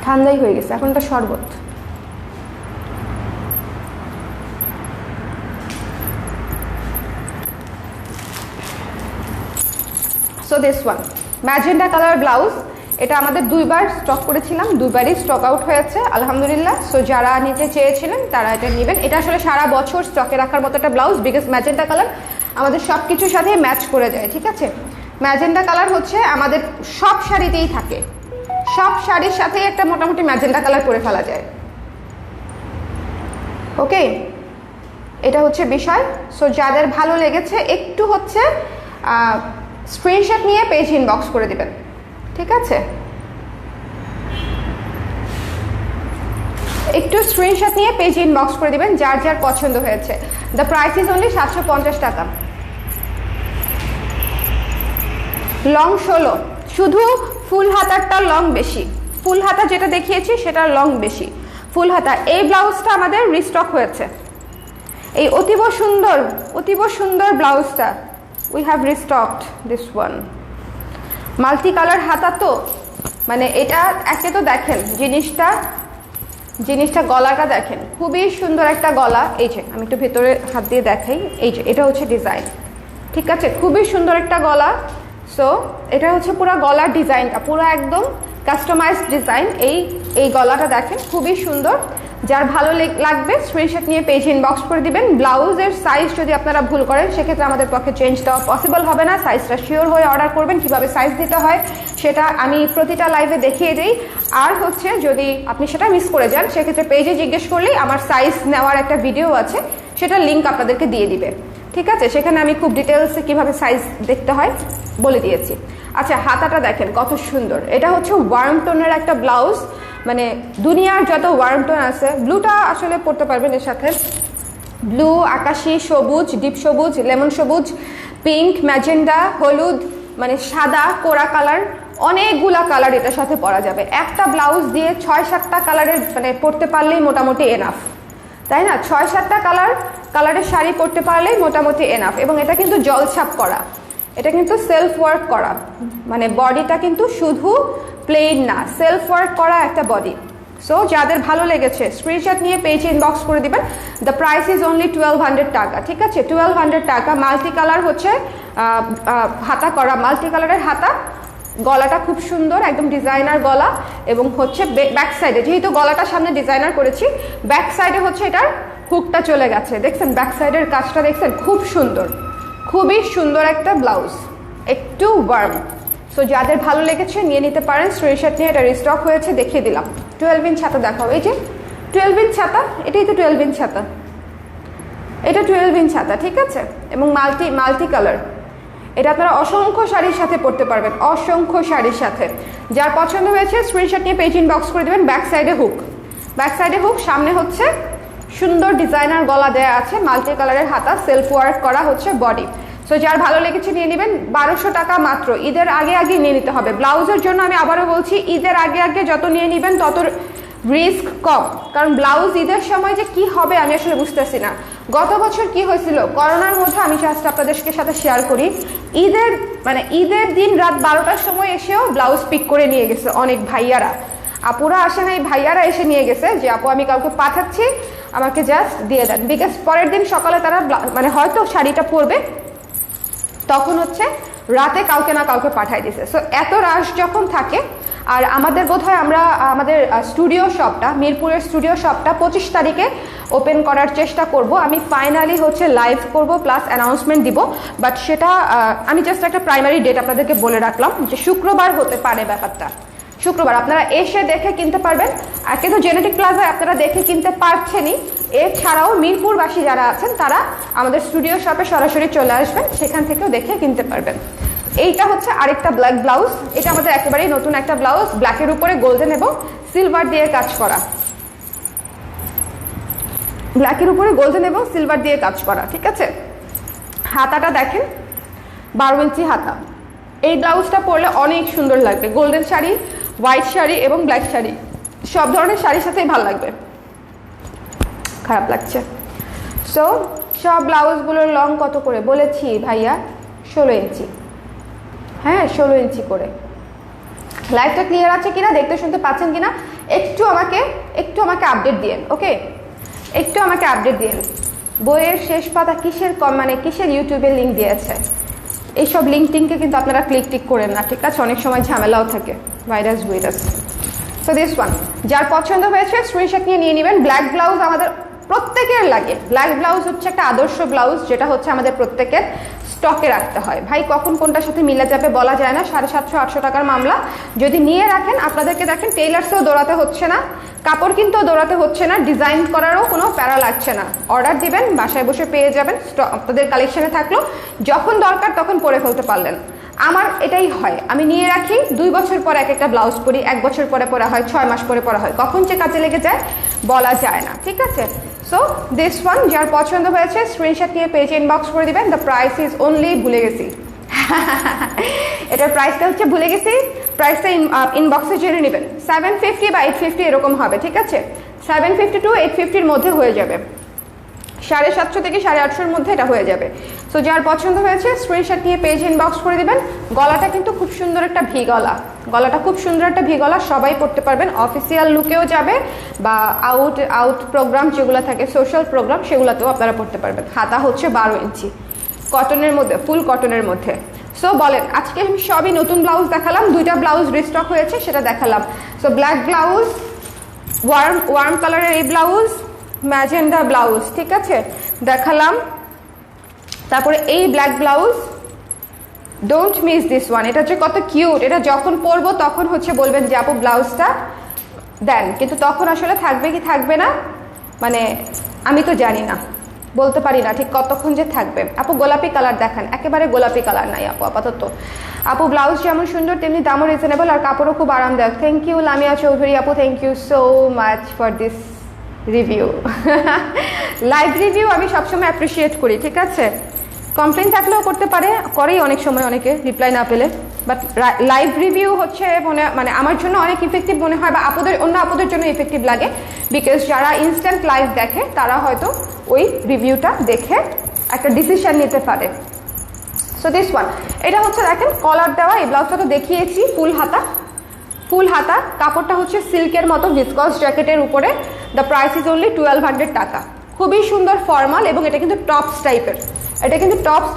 ঠান্ডাই হয়ে গেছে, এখন এটা শরবত। So this one magenta colour blouse, এটা আমাদের দুইবার স্টক করেছিলাম, দুইবারই স্টক আউট হয়েছে আলহামদুলিল্লাহ। সো যারা নিতে চেয়েছিলেন তারা এটা নেবেন। এটা আসলে সারা বছর স্টকে রাখার মতো একটা ব্লাউজ, বিকজ ম্যাজেন্টা কালার আমাদের সব কিছুর সাথে ম্যাচ করে যায়, ঠিক আছে? ম্যাজেন্টা কালার হচ্ছে আমাদের সব শাড়িতেই থাকে, সব শাড়ির সাথে একটা মোটামুটি ম্যাজেন্টা কালার করে ফেলা যায়। ওকে, এটা হচ্ছে বিষয়। সো যাদের ভালো লেগেছে একটু হচ্ছে স্ক্রিনশট নিয়ে পেজ ইনবক্স করে দিবেন, ঠিক আছে? একটু স্ক্রিনশট নিয়ে পেজ ইনবক্স করে দিবেন যার যার পছন্দ হয়েছে। দ্য প্রাইস ইজ অনলি 750 টাকা। লং 16, শুধু ফুল হাতারটা লং বেশি, ফুল হাতা যেটা দেখিয়েছি সেটার লং বেশি, ফুল হাতা। এই ব্লাউজটা আমাদের রিস্টক হয়েছে, এই অতীব সুন্দর ব্লাউজটা we have restocked this one. Multi colour হাতা তো, মানে এটা একে তো দেখেন জিনিসটা গলাটা দেখেন, খুবই সুন্দর একটা গলা। এই যে আমি একটু ভেতরে হাত দিয়ে দেখাই, এই যে এটা হচ্ছে ডিজাইন, ঠিক আছে? খুবই সুন্দর একটা গলা। সো এটা হচ্ছে পুরো গলার ডিজাইনটা পুরো একদম কাস্টমাইজড ডিজাইন। এই গলাটা দেখেন খুবই সুন্দর। যার ভালো লাগবে স্ক্রিনশট নিয়ে পেজ ইনবক্স করে দিবেন। ব্লাউজের সাইজ যদি আপনারা ভুল করেন সেক্ষেত্রে আমাদের পক্ষে চেঞ্জ দেওয়া পসিবল হবে না। সাইজটা শিওর হয়ে অর্ডার করবেন, কিভাবে সাইজ দিতে হয় সেটা আমি প্রতিটা লাইভে দেখিয়ে দিই। আর হচ্ছে যদি আপনি সেটা মিস করে যান সেক্ষেত্রে পেজে জিজ্ঞেস করলেই আমার সাইজ নেওয়ার একটা ভিডিও আছে, সেটার লিঙ্ক আপনাদেরকে দিয়ে দিবে, ঠিক আছে? সেখানে আমি খুব ডিটেলসে কিভাবে সাইজ দেখতে হয় বলে দিয়েছি। আচ্ছা, হাতাটা দেখেন কত সুন্দর। এটা হচ্ছে ওয়ার্ম টোনের একটা ব্লাউজ, মানে দুনিয়ার যত ওয়ার্ম টোন আছে, ব্লুটা আসলে পরতে পারবেন এর সাথে, ব্লু, আকাশি, সবুজ, ডিপ সবুজ, লেমন সবুজ, পিঙ্ক, ম্যাজেন্ডা, হলুদ, মানে সাদা, কোরা কালার, অনেকগুলা কালার এটার সাথে পরা যাবে। একটা ব্লাউজ দিয়ে 6-7টা কালারের মানে পরতে পারলেই মোটামুটি এনাফ, তাই না? 6-7টা কালারের শাড়ি পরতে পারলেই মোটামুটি এনাফ। এবং এটা কিন্তু জলছাপ করা, এটা কিন্তু সেলফ ওয়ার্ক করা, মানে বডিটা কিন্তু শুধু প্লেন না, সেলফ ওয়ার্ক করা একটা বডি। সো যাদের ভালো লেগেছে স্ক্রিনশট নিয়ে পেজ ইনবক্স করে দিবেন। দ্য প্রাইস ইজ অনলি 1200 টাকা, ঠিক আছে? 1200 টাকা। মাল্টি কালার হচ্ছে হাতা করা, মাল্টি কালারের হাতা, গলাটা খুব সুন্দর, একদম ডিজাইনার গলা। এবং হচ্ছে ব্যাক সাইডে, যেহেতু গলাটা সামনে ডিজাইনার করেছি, ব্যাক সাইডে হচ্ছে এটার হুকটা চলে গেছে, দেখছেন? ব্যাক সাইডের কাজটা দেখছেন, খুব সুন্দর, খুবই সুন্দর একটা ব্লাউজ, একটু ওয়ার্ম। সো যাদের ভালো লেগেছে নিয়ে নিতে পারেন, স্ক্রিনশট নিয়ে। এটা রিস্টক হয়েছে, দেখিয়ে দিলাম। 12 ইঞ্চ ছাতা দেখাও, এই যে 12 ইঞ্চ ছাতা, এটাই তো 12 ইঞ্চ ছাতা, এটা 12 ইঞ্চ ছাতা, ঠিক আছে? এবং মাল্টি কালার, এটা আপনারা অসংখ্য শাড়ির সাথে পরতে পারবেন, অসংখ্য শাড়ির সাথে। যার পছন্দ হয়েছে স্ক্রিনশট নিয়ে পেজ ইনবক্স করে দেবেন। ব্যাক সাইডে হুক, সামনে হচ্ছে সুন্দর ডিজাইনার গলা দেয়া আছে, মাল্টি কালারের হাতা, সেলফ ওয়ার্ক করা হচ্ছে বডি। সো যার ভালো লেগেছে নিয়ে নেবেন। 1200 টাকা মাত্র। ঈদের আগে নিয়ে নিতে হবে। ব্লাউজের জন্য আমি আবারও বলছি, ঈদের আগে যত নিয়ে নেবেন তত রিস্ক কম, কারণ ব্লাউজ ঈদের সময় যে কি হবে আমি আসলে বুঝতেছি না। গত বছর কি হয়েছিল করোনার মধ্যে, আমি জাস্ট আপনাদের সাথে শেয়ার করি, ঈদের দিন রাত 12টার সময় এসেও ব্লাউজ পিক করে নিয়ে গেছে অনেক ভাইয়ারা, আপুরা আসে নাই, ভাইয়ারা এসে নিয়ে গেছে যে আপু আমি কাউকে পাঠাচ্ছি, আমাকে জাস্ট দিয়ে দেন, বিকজ পরের দিন সকালে তারা মানে হয়তো শাড়িটা পরবে, তখন হচ্ছে রাতে কাউকে না কাউকে পাঠাই দিছে। সো এত রাশ যখন থাকে, আর আমাদের বোধহয় আমরা আমাদের স্টুডিও শপটা, মিরপুরের স্টুডিও শপটা 25 তারিখে ওপেন করার চেষ্টা করব। আমি ফাইনালি হচ্ছে লাইভ করব প্লাস অ্যানাউন্সমেন্ট দিব, বাট সেটা আমি জাস্ট একটা প্রাইমারি ডেট আপনাদেরকে বলে রাখলাম যে শুক্রবার হতে পারে ব্যাপারটা। শুক্রবার আপনারা এসে দেখে কিনতে পারবেন। আর কিন্তু জেনেটিক প্লাজায় আপনারা দেখে কিনতে পারছেনই, এছাড়াও মিরপুরবাসী যারা আছেন তারা আমাদের স্টুডিও শপে সরাসরি চলে আসবেন, সেখান থেকেও দেখে কিনতে পারবেন। এইটা হচ্ছে আরেকটা ব্ল্যাক ব্লাউজ, এটা আমাদের একেবারেই নতুন একটা ব্লাউজ, ব্ল্যাকের উপরে গোল্ডেন এবং সিলভার দিয়ে কাজ করা, ব্ল্যাকের উপরে গোল্ডেন এবং সিলভার দিয়ে কাজ করা, ঠিক আছে। হাতাটা দেখেন, 12 ইঞ্চি হাতা। এই ব্লাউজটা পরলে অনেক সুন্দর লাগবে, গোল্ডেন শাড়ি, হোয়াইট শাড়ি এবং ব্ল্যাক শাড়ি, সব ধরনের শাড়ির সাথেই ভালো লাগবে। খারাপ লাগছে। সো সব ব্লাউজগুলোর লং কত করে বলেছি ভাইয়া? 16 ইঞ্চি। হ্যাঁ 16 ইঞ্চি করে। লাইভটা ক্লিয়ার আছে কিনা, দেখতে শুনতে পাচ্ছেন কিনা, একটু আমাকে আপডেট দিয়েন। ওকে, একটু আমাকে আপডেট দিয়েন। বইয়ের শেষ পাতা কিসের মানে কিসের ইউটিউবের লিঙ্ক দিয়েছে? এইসব লিঙ্ক টিঙ্কে কিন্তু আপনারা ক্লিক টিক করেন না, ঠিক আছে, অনেক সময় ঝামেলাও থাকে, ভাইরাস। সো দিস ওয়ান, যার পছন্দ হয়েছে স্ক্রিনশট নিয়ে নেবেন। ব্ল্যাক ব্লাউজ আমাদের প্রত্যেকের লাগে। ব্ল্যাক ব্লাউজ হচ্ছে একটা আদর্শ ব্লাউজ, যেটা হচ্ছে আমাদের প্রত্যেকের স্টকে রাখতে হয়। ভাই কখন কোনটার সাথে মিলে যাবে বলা যায় না, 750-800 টাকার মামলা। যদি নিয়ে রাখেন, আপনাদেরকে দেখেন টেইলার্সেও দৌড়াতে হচ্ছে না, কাপড় কিনতেও দৌড়াতে হচ্ছে না, ডিজাইন করারও কোনো প্যারা লাগছে না। অর্ডার দিবেন, বাসায় বসে পেয়ে যাবেন, আপনাদের কালেকশনে থাকলো, যখন দরকার তখন পরে ফেলতে পারলেন। আমার এটাই হয়, আমি নিয়ে রাখি, 2 বছর পরে এক একটা ব্লাউজ পরি, 1 বছর পরে পরা হয়, 6 মাস পরে পরা হয়, কখন যে কাজে লেগে যায় বলা যায় না, ঠিক আছে। সো দিস ওয়ান, যার পছন্দ হয়েছে স্ক্রিনশট নিয়ে পেজে ইনবক্স করে দিবেন। দ্য প্রাইস ইজ অনলি, ভুলে গেছি এটার প্রাইসটা হচ্ছে ভুলে গেছি, প্রাইসটা ইনবক্সে জেনে নেবেন। 750 বা 850 এরকম হবে, ঠিক আছে। 750 to 850-র মধ্যে হয়ে যাবে, 750 থেকে 850-র মধ্যে এটা হয়ে যাবে। সো যার পছন্দ হয়েছে স্ক্রিনশট নিয়ে পেজ ইনবক্স করে দিবেন। গলাটা কিন্তু খুব সুন্দর একটা ভি গলা, গলাটা খুব সুন্দর একটা ভি গলা, সবাই পরতে পারবেন, অফিসিয়াল লুকেও যাবে বা আউট প্রোগ্রাম যেগুলো থাকে, সোশ্যাল প্রোগ্রাম, সেগুলোতেও আপনারা পরতে পারবেন। হাতা হচ্ছে 12 ইঞ্চি, কটনের মধ্যে, ফুল কটনের মধ্যে। সো বলেন, আজকে আমি সবই নতুন ব্লাউজ দেখালাম, 2টা ব্লাউজ রিস্টক হয়েছে সেটা দেখালাম। সো ব্ল্যাক ব্লাউজ, ওয়ার্ম কালারের এই ব্লাউজ, ম্যাজেন্ডা ব্লাউজ, ঠিক আছে, দেখালাম। তারপরে এই black blouse, don't miss this one, এটা হচ্ছে কত কিউট। এটা যখন পরবো তখন হচ্ছে বলবেন যে আপু ব্লাউজটা দেন, কিন্তু তখন আসলে থাকবে কি থাকবে না মানে আমি তো জানি না, বলতে পারি না ঠিক কতক্ষণ যে থাকবে। আপু গোলাপি কালার দেখান, একেবারে গোলাপি কালার নাই আপু আপাতত। আপু ব্লাউজ যেমন সুন্দর তেমনি দামও রিজনেবল, আর কাপড়ও খুব আরামদায়ক। থ্যাংক ইউ লামিয়া চৌধুরী আপু, thank you so much for this review. Live review আমি সবসময় অ্যাপ্রিসিয়েট করি, ঠিক আছে। কমপ্লেন থাকলেও করতে পারে, করেই অনেক সময় অনেকে রিপ্লাই না পেলে, বাট লাইভ রিভিউ হচ্ছে মানে আমার জন্য অনেক ইফেক্টিভ মনে হয়, বা অন্য আপুদের জন্য ইফেক্টিভ লাগে, বিকজ যারা ইনস্ট্যান্ট লাইভ দেখে তারা হয়তো ওই রিভিউটা দেখে একটা ডিসিশন নিতে পারে। সো দিস ওয়ান, এটা হচ্ছে দেখেন কলার দেওয়া, এই ব্লাউজটা তো দেখিয়েছি, ফুল হাতা, কাপড়টা হচ্ছে সিল্কের মতো ভিসকস জ্যাকেটের উপরে। দ্য প্রাইস ইজ অনলি 1200 টাকা। খুবই সুন্দর ফর্মাল, এবং এটা কিন্তু টপস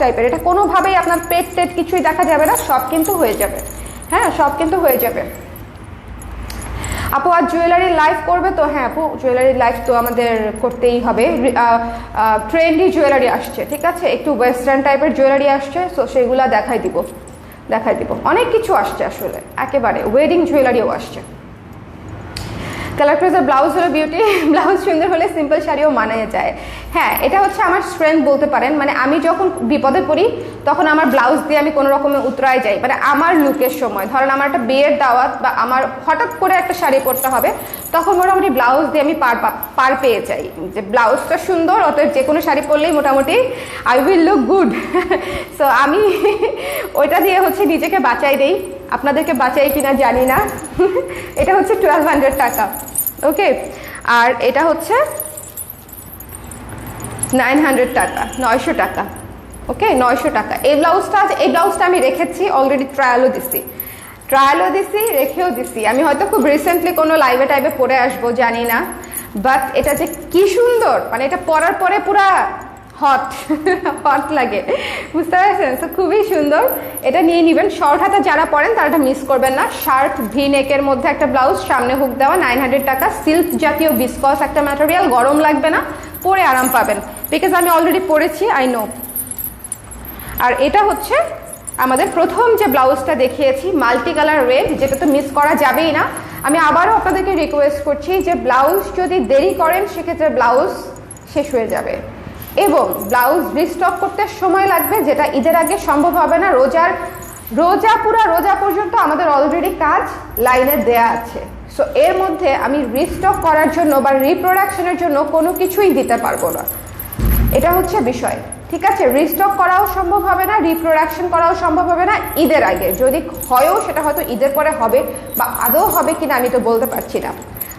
টাইপের, এটা কোনোভাবেই আপনার পেট কিছুই দেখা যাবে না, সব কিন্তু হয়ে যাবে। হ্যাঁ, সব কিন্তু হয়ে যাবে। আপু আর জুয়েলারি লাইভ করবে তো? হ্যাঁ আপু, জুয়েলারি লাইভ তো আমাদের করতেই হবে। ট্রেন্ডি জুয়েলারি আসছে, ঠিক আছে, একটু ওয়েস্টার্ন টাইপের জুয়েলারি আসছে, সো সেগুলা দেখাই দিব। অনেক কিছু আসছে আসলে, একেবারে ওয়েডিং জুয়েলারিও আসছে। কালার প্রেজের ব্লাউজ হলো বিউটি, ব্লাউজ সুন্দর হলে সিম্পল শাড়িও মানায় যায়। হ্যাঁ, এটা হচ্ছে আমার স্ট্রেংথ বলতে পারেন, মানে আমি যখন বিপদে পড়ি তখন আমার ব্লাউজ দিয়ে আমি কোনো রকমে উতরায় যাই, মানে আমার লুকের সময়, ধরেন আমার একটা বিয়ের দাওয়াত বা আমার হঠাৎ করে একটা শাড়ি পরতে হবে, তখন মোটামুটি ব্লাউজ দিয়ে আমি পার পেয়ে যাই, যে ব্লাউজটা সুন্দর, অতএব যে কোনো শাড়ি পরলেই মোটামুটি I will look good. So আমি ওইটা দিয়ে হচ্ছে নিজেকে বাঁচাই দেই, আপনাদেরকে বাঁচাই কিনা জানি না। এটা হচ্ছে 1200 টাকা, ওকে। আর এটা হচ্ছে 900 টাকা, 900 টাকা, ওকে, 900 টাকা। এই ব্লাউজটা আমি রেখেছি অলরেডি, ট্রায়ালও দিছি, রেখেও দিছি। আমি হয়তো খুব রিসেন্টলি কোনো লাইভে টাইভে পরে আসবো জানি না, বাট এটা যে কি সুন্দর, মানে এটা পরার পরে পুরা হট হট লাগে, বুঝতে পারছেন? তো খুবই সুন্দর, এটা নিয়ে নেবেন। শর্ট হাতা যারা পরেন তারা এটা মিস করবেন না। শার্ট ভি নেকের মধ্যে একটা ব্লাউজ, সামনে হুক দেওয়া, 900 টাকা। সিল্ক জাতীয় বিসকস একটা ম্যাটেরিয়াল, গরম লাগবে না, পরে আরাম পাবেন, বিকজ আমি অলরেডি পরেছি, আই নো। আর এটা হচ্ছে আমাদের প্রথম যে ব্লাউজটা দেখিয়েছি, মাল্টি কালার রেড, যেটা তো মিস করা যাবেই না। আমি আবারও আপনাদেরকে রিকোয়েস্ট করছি যে ব্লাউজ যদি দেরি করেন সেক্ষেত্রে ব্লাউজ শেষ হয়ে যাবে এবং ব্লাউজ রিস্টক করতে সময় লাগবে, যেটা ঈদের আগে সম্ভব হবে না। রোজা পর্যন্ত আমাদের অলরেডি কাজ লাইনে দেয়া আছে। সো এর মধ্যে আমি রিস্টক করার জন্য বা রিপ্রোডাকশনের জন্য কোনো কিছুই দিতে পারবো না, এটা হচ্ছে বিষয়, ঠিক আছে? রিস্টক করাও সম্ভব হবে না, রিপ্রোডাকশন করাও সম্ভব হবে না ঈদের আগে। যদি হয়ও সেটা হয়তো ঈদের পরে হবে, বা আদৌ হবে কিনা আমি তো বলতে পারছি না।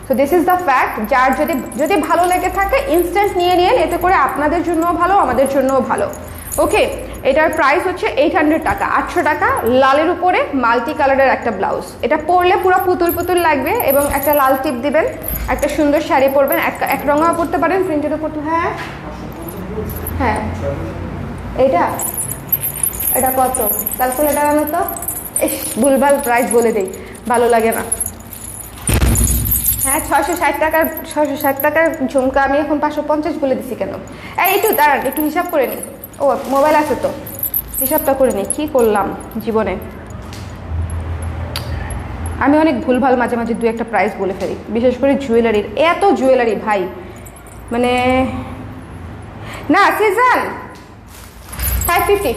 So this is the fact. যার যদি ভালো লেগে থাকে ইনস্ট্যান্ট নিয়ে নিন, এতে করে আপনাদের জন্যও ভালো, আমাদের জন্যও ভালো। ওকে, এটার প্রাইস হচ্ছে 800 টাকা, 800 টাকা। লালের উপরে মাল্টি কালারের একটা ব্লাউজ, এটা পরলে পুরো পুতুল পুতুল লাগবে এবং একটা লাল টিপ দিবেন, একটা সুন্দর শাড়ি পরবেন, এক রঙা পরতে পারেন, প্রিন্টেডও পরতে। হ্যাঁ হ্যাঁ, এটা কত ক্যালকুলেটার আনো তো। ভুলভাল প্রাইস বলে দেই, ভালো লাগে না। হ্যাঁ, 660 টাকার ঝুমকা আমি এখন 550 বলে দিছি কেন? একটু দাঁড়ান, একটু হিসাব করে নিই। ও মোবাইল আছে তো, হিসাবটা করে নিই। কি করলাম জীবনে, আমি অনেক ভুলভাল মাঝে মাঝে দু একটা প্রাইস বলে ফেলি, বিশেষ করে জুয়েলারির। এত জুয়েলারি ভাই, মানে না। সিজন 550,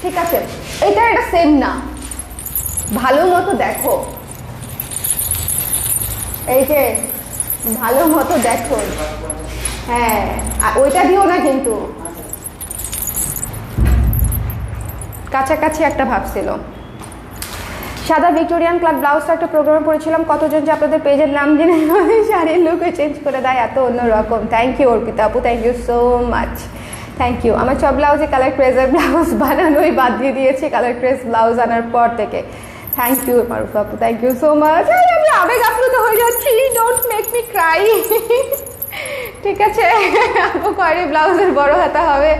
ঠিক আছে। এটা সেম না, ভালো মতো দেখো, এই যে ভালো মতো দেখো। হ্যাঁ, ওইটা দিও না কিন্তু, কাছাকাছি একটা ভাবছিল। সাদা ভিক্টোরিয়ান ক্লাব ব্লাউজটা একটা প্রোগ্রামে পড়েছিলাম, কতজন যে আপনাদের পেজের নাম জেনে শাড়ির লুকে চেঞ্জ করে দেয়, এত অন্যরকম। থ্যাংক ইউ অর্পিতা আপু, thank you so much, thank you. আমার সব ব্লাউজে কালার ক্রেজের ব্লাউজ বানানোই বাদ দিয়ে দিয়েছি কালার ক্রেজ ব্লাউজ আনার পর থেকে। থ্যাংক ইউ মারুফ আপু, থ্যাংক ইউ সো মাচ। আমি আবেগ আপ্লুত হয়ে যাচ্ছি, ডোন্ট মেক মি ক্রাই। ঠিক আছে আপু, খয়েরি ব্লাউজের বড় হাতা হবে,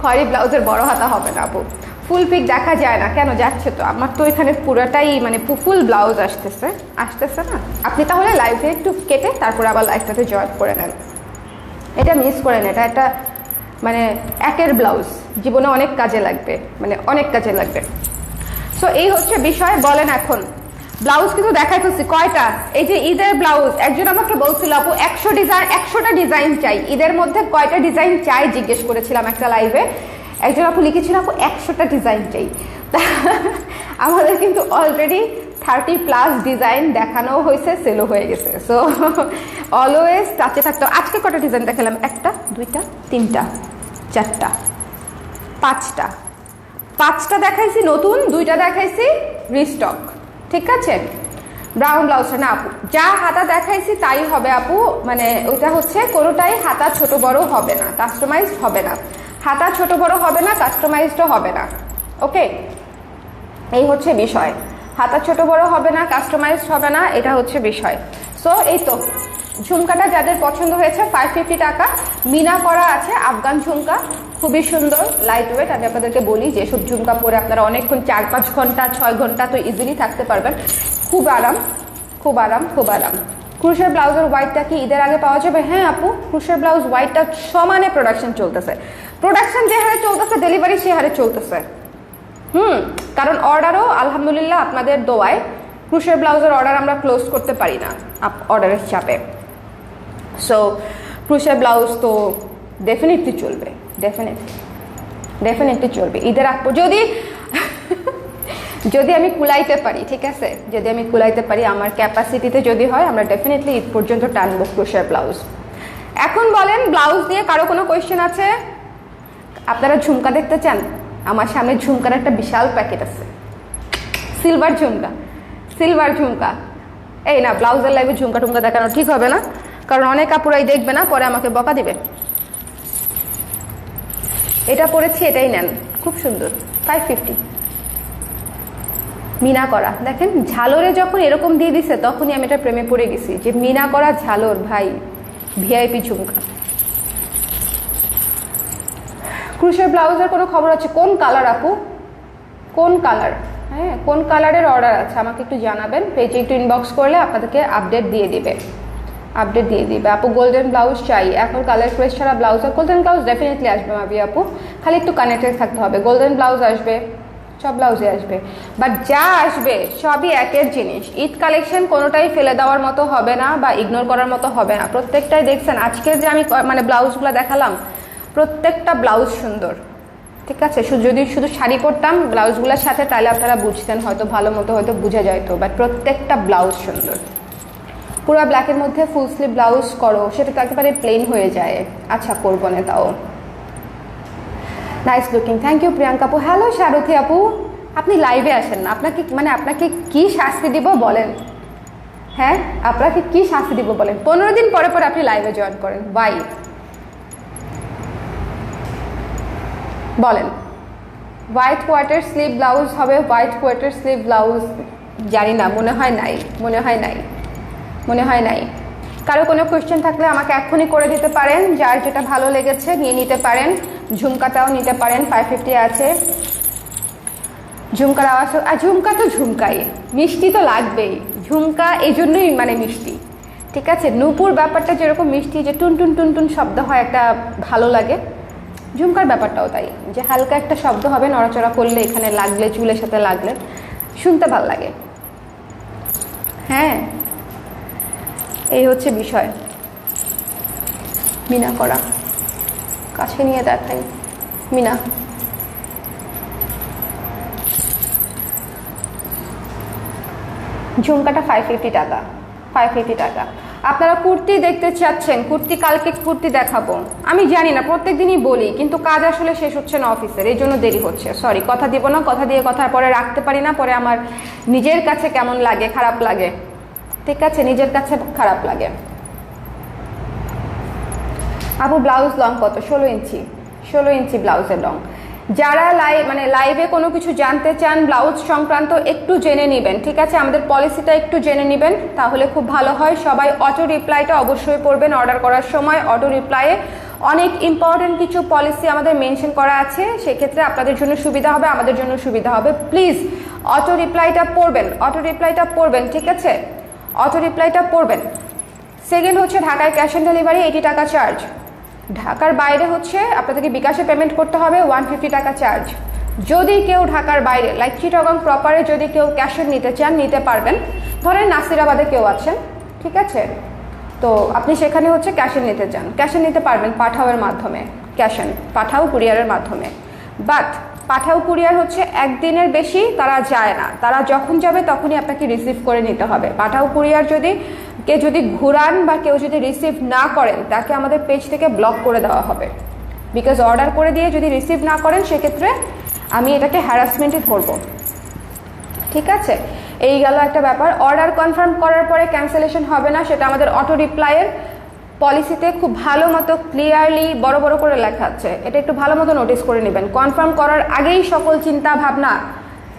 খয়েরি ব্লাউজের বড় হাতা হবে না আপু। ফুল পিক দেখা যায় না কেন? যাচ্ছে তো, আমার তো এখানে পুরাটাই মানে ফুল ব্লাউজ আসতেছে না। আপনি তাহলে লাইভে একটু কেটে তারপর আবার লাইভটাতে জয়েন করে নেন, এটা মিস করেন। এটা একটা মানে একের ব্লাউজ, জীবনে অনেক কাজে লাগবে, মানে অনেক কাজে লাগবে। সো এই হচ্ছে বিষয়। বলেন এখন ব্লাউজ কিন্তু দেখাইতেছি কয়টা। এই যে ঈদের ব্লাউজ, একজন আমাকে বলছিল আপু 100টা ডিজাইন চাই, ঈদের মধ্যে কয়টা ডিজাইন চাই জিজ্ঞেস করেছিলাম একটা লাইভে। একজন আপু লিখেছিল আপু 100টা ডিজাইন চাই। আমাদের কিন্তু অলরেডি 30+ ডিজাইন দেখানো হয়েছে, সেলও হয়ে গেছে। সো অলওয়েজ টাচে থাকতো। আজকে কটা ডিজাইন দেখালাম? 1টা, 2টা, 3টা, 4টা, 5টা দেখাইছি নতুন, 2টা দেখাইছি রিস্টক, ঠিক আছে। ব্রাউন ব্লাউজটা না আপু, যা হাতা দেখাইছি তাই হবে আপু, মানে ওইটা হচ্ছে কোনোটাই হাতা ছোট বড় হবে না, কাস্টমাইজড হবে না। হাতা ছোট বড় হবে না, কাস্টমাইজডও হবে না। ওকে, এই হচ্ছে বিষয়। হাতা ছোট বড় হবে না, কাস্টমাইজড হবে না, এটা হচ্ছে বিষয়। সো এই তো ঝুমকাটা যাদের পছন্দ হয়েছে 550 টাকা। মিনা করা আছে আফগান ঝুমকা, খুবই সুন্দর, লাইট ওয়েট। আমি আপনাদেরকে বলি যে সব ঝুমকা পরে আপনারা অনেকক্ষণ 4-5 ঘন্টা 6 ঘন্টা তো ইজিলি থাকতে পারবেন। খুব আরাম, খুব আরাম, খুব আরাম। ক্রুশের ব্লাউজের হোয়াইটটা কি ঈদের আগে পাওয়া যাবে? হ্যাঁ আপু, ক্রুশের ব্লাউজ হোয়াইটটা সমানে প্রোডাকশন চলতেছে। প্রোডাকশন যে হারে চলতেছে, ডেলিভারি সে হারে চলতেছে। কারণ অর্ডারও আলহামদুলিল্লাহ আপনাদের দোয়ায় ক্রুশের ব্লাউজের অর্ডার আমরা ক্লোজ করতে পারি না অর্ডারের চাপে। সো ক্রুশের ব্লাউজ তো ডেফিনেটলি চলবে, ডেফিনেটলি চলবে ঈদের আগ যদি আমি কুলাইতে পারি, ঠিক আছে, যদি আমি কুলাইতে পারি আমার ক্যাপাসিটিতে যদি হয়, আমরা ডেফিনেটলি ঈদ পর্যন্ত টানবো ক্রুশের ব্লাউজ। এখন বলেন ব্লাউজ নিয়ে কারো কোনো কোয়েশ্চেন আছে? আপনারা ঝুমকা দেখতে চান? আমার সামনে ঝুমকার একটা বিশাল প্যাকেট আছে, সিলভার ঝুমকা। এই না, ব্লাউজের লাইভে ঝুমকা টুমকা দেখানো ঠিক হবে না, কারণ অনেক আপুরাই দেখবে না, পরে আমাকে বকা দিবে। এটা পরেছি, এটাই নেন, খুব সুন্দর, 550। মিনা করা দেখেন, ঝালরে যখন এরকম দিয়ে দিছে তখনই আমি এটা প্রেমে পড়ে গেছি, যে মিনা করা ঝালর ভাই ভিআইপি ঝুমকা। ক্রুশের ব্লাউজের কোনো খবর আছে? কোন কালার আপু, কোন কালার? হ্যাঁ, কোন কালারের অর্ডার আছে আমাকে একটু জানাবেন, পেজে একটু ইনবক্স করলে আপনাদেরকে আপডেট দিয়ে দিবে, আপডেট দিয়ে দিবে। আপু গোল্ডেন ব্লাউজ চাই এখন, কালার ক্রেস ছাড়া ব্লাউজ। আর গোল্ডেন ব্লাউজ ডেফিনেটলি আসবে মাবি আপু, খালি একটু কানেক্টেড থাকতে হবে। গোল্ডেন ব্লাউজ আসবে, সব ব্লাউজে আসবে, বাট যা আসবে সবই একের জিনিস। ঈদ কালেকশন কোনোটাই ফেলে দেওয়ার মতো হবে না বা ইগনোর করার মতো হবে না, প্রত্যেকটাই দেখছেন। আজকে যে আমি মানে ব্লাউজগুলো দেখালাম প্রত্যেকটা ব্লাউজ সুন্দর, ঠিক আছে। যদি শুধু শাড়ি পরতাম ব্লাউজগুলোর সাথে তাহলে আপনারা বুঝতেন, হয়তো ভালো মতো হয়তো বোঝা যাইতো, বাট প্রত্যেকটা ব্লাউজ সুন্দর। পুরো ব্ল্যাকের মধ্যে ফুল স্লিভ ব্লাউজ করো, সেটা তো একেবারে প্লেন হয়ে যায়। আচ্ছা করবো না, তাও nice looking, thank you Priyanka আপু। হ্যালো সারথী আপু, আপনি লাইভে আসেন না, আপনাকে মানে আপনাকে কি শাস্তি দিব বলেন? হ্যাঁ, আপনাকে কি শাস্তি দিব বলেন? 15 দিন পরে পরে আপনি লাইভে জয়েন করেন, বাই বলেন। হোয়াইট কোয়ার্টার স্লিভ ব্লাউজ হবে, হোয়াইট কোয়ার্টার স্লিভ ব্লাউজ জানি না, মনে হয় নাই, মনে হয় নাই, মনে হয় নাই। কারো কোনো কোয়েশ্চেন থাকলে আমাকে এক্ষুনি করে দিতে পারেন, যার যেটা ভালো লেগেছে নিয়ে নিতে পারেন। ঝুমকাটাও নিতে পারেন, 550 আছে ঝুমকার আওয়াজ। আর ঝুমকা তো ঝুমকাই, মিষ্টি তো লাগবেই, ঝুমকা এই জন্যই মানে মিষ্টি, ঠিক আছে। নূপুর ব্যাপারটা যেরকম মিষ্টি, যে টুন টুন টুন টুন শব্দ হয়, একটা ভালো লাগে, ঝুমকার ব্যাপারটাও তাই, যে হালকা একটা শব্দ হবে নড়াচড়া করলে, এখানে লাগলে, চুলের সাথে লাগলে শুনতে ভাল লাগে। হ্যাঁ, এই হচ্ছে বিষয়। মিনা করা, কাছে নিয়ে দেখাই মিনা। ঝুমকাটা 550 টাকা, 550 টাকা। আপনারা কুর্তি দেখতে চাচ্ছেন, কুর্তি কালকে কুর্তি দেখাবো। আমি জানি না, প্রত্যেক দিনই বলি, কিন্তু কাজ আসলে শেষ হচ্ছে না অফিসের, এই জন্য দেরি হচ্ছে। সরি, কথা দিব না, কথা দিয়ে কথা পরে রাখতে পারি না, পরে আমার নিজের কাছে কেমন লাগে, খারাপ লাগে, ঠিক আছে, নিজের কাছে খারাপ লাগে। আপু ব্লাউজ লং কত? 16 ইঞ্চি, 16 ইঞ্চি ব্লাউজের লং। যারা লাইভে কোনো কিছু জানতে চান ব্লাউজ সংক্রান্ত একটু জেনে নেবেন, ঠিক আছে, আমাদের পলিসিটা একটু জেনে নেবেন, তাহলে খুব ভালো হয়। সবাই অটো রিপ্লাইটা অবশ্যই পড়বেন অর্ডার করার সময়। অটো রিপ্লাইয়ে অনেক ইম্পর্টেন্ট কিছু পলিসি আমাদের মেনশন করা আছে, সেক্ষেত্রে আপনাদের জন্য সুবিধা হবে, আমাদের জন্য সুবিধা হবে। প্লিজ অটো রিপ্লাইটা পড়বেন, অটো রিপ্লাইটা পড়বেন, ঠিক আছে, অটো রিপ্লাইটা পড়বেন। সেকেন্ড হচ্ছে ঢাকায় ক্যাশ অন ডেলিভারি 80 টাকা চার্জ, ঢাকার বাইরে হচ্ছে আপনাদেরকে বিকাশে পেমেন্ট করতে হবে 150 টাকা চার্জ। যদি কেউ ঢাকার বাইরে লাইক চিটাগং প্রপারে যদি কেউ ক্যাশে নিতে চান নিতে পারবেন। ধরেন নাসিরাবাদে কেউ আছেন, ঠিক আছে, তো আপনি সেখানে হচ্ছে ক্যাশে নিতে চান, ক্যাশে নিতে পারবেন পাঠাওয়ের মাধ্যমে, ক্যাশন পাঠাও কুরিয়ারের মাধ্যমে। বাট পাঠাও কুরিয়ার হচ্ছে একদিনের বেশি তারা যায় না, তারা যখন যাবে তখনই আপনাকে রিসিভ করে নিতে হবে। পাঠাও কুরিয়ার যদি ঘুরান বা কেউ যদি রিসিভ না করেন, তাকে আমাদের পেজ থেকে ব্লক করে দেওয়া হবে। বিকজ অর্ডার করে দিয়ে যদি রিসিভ না করেন, সেক্ষেত্রে আমি এটাকে হ্যারাসমেন্টই ধরবো, ঠিক আছে। এই গেল একটা ব্যাপার। অর্ডার কনফার্ম করার পরে ক্যান্সেলেশন হবে না, সেটা আমাদের অটো রিপ্লাইয়ের পলিসিতে খুব ভালো মতো ক্লিয়ারলি বড় বড় করে লেখা আছে, এটা একটু ভালো মতো নোটিস করে নেবেন। কনফার্ম করার আগেই সকল চিন্তা ভাবনা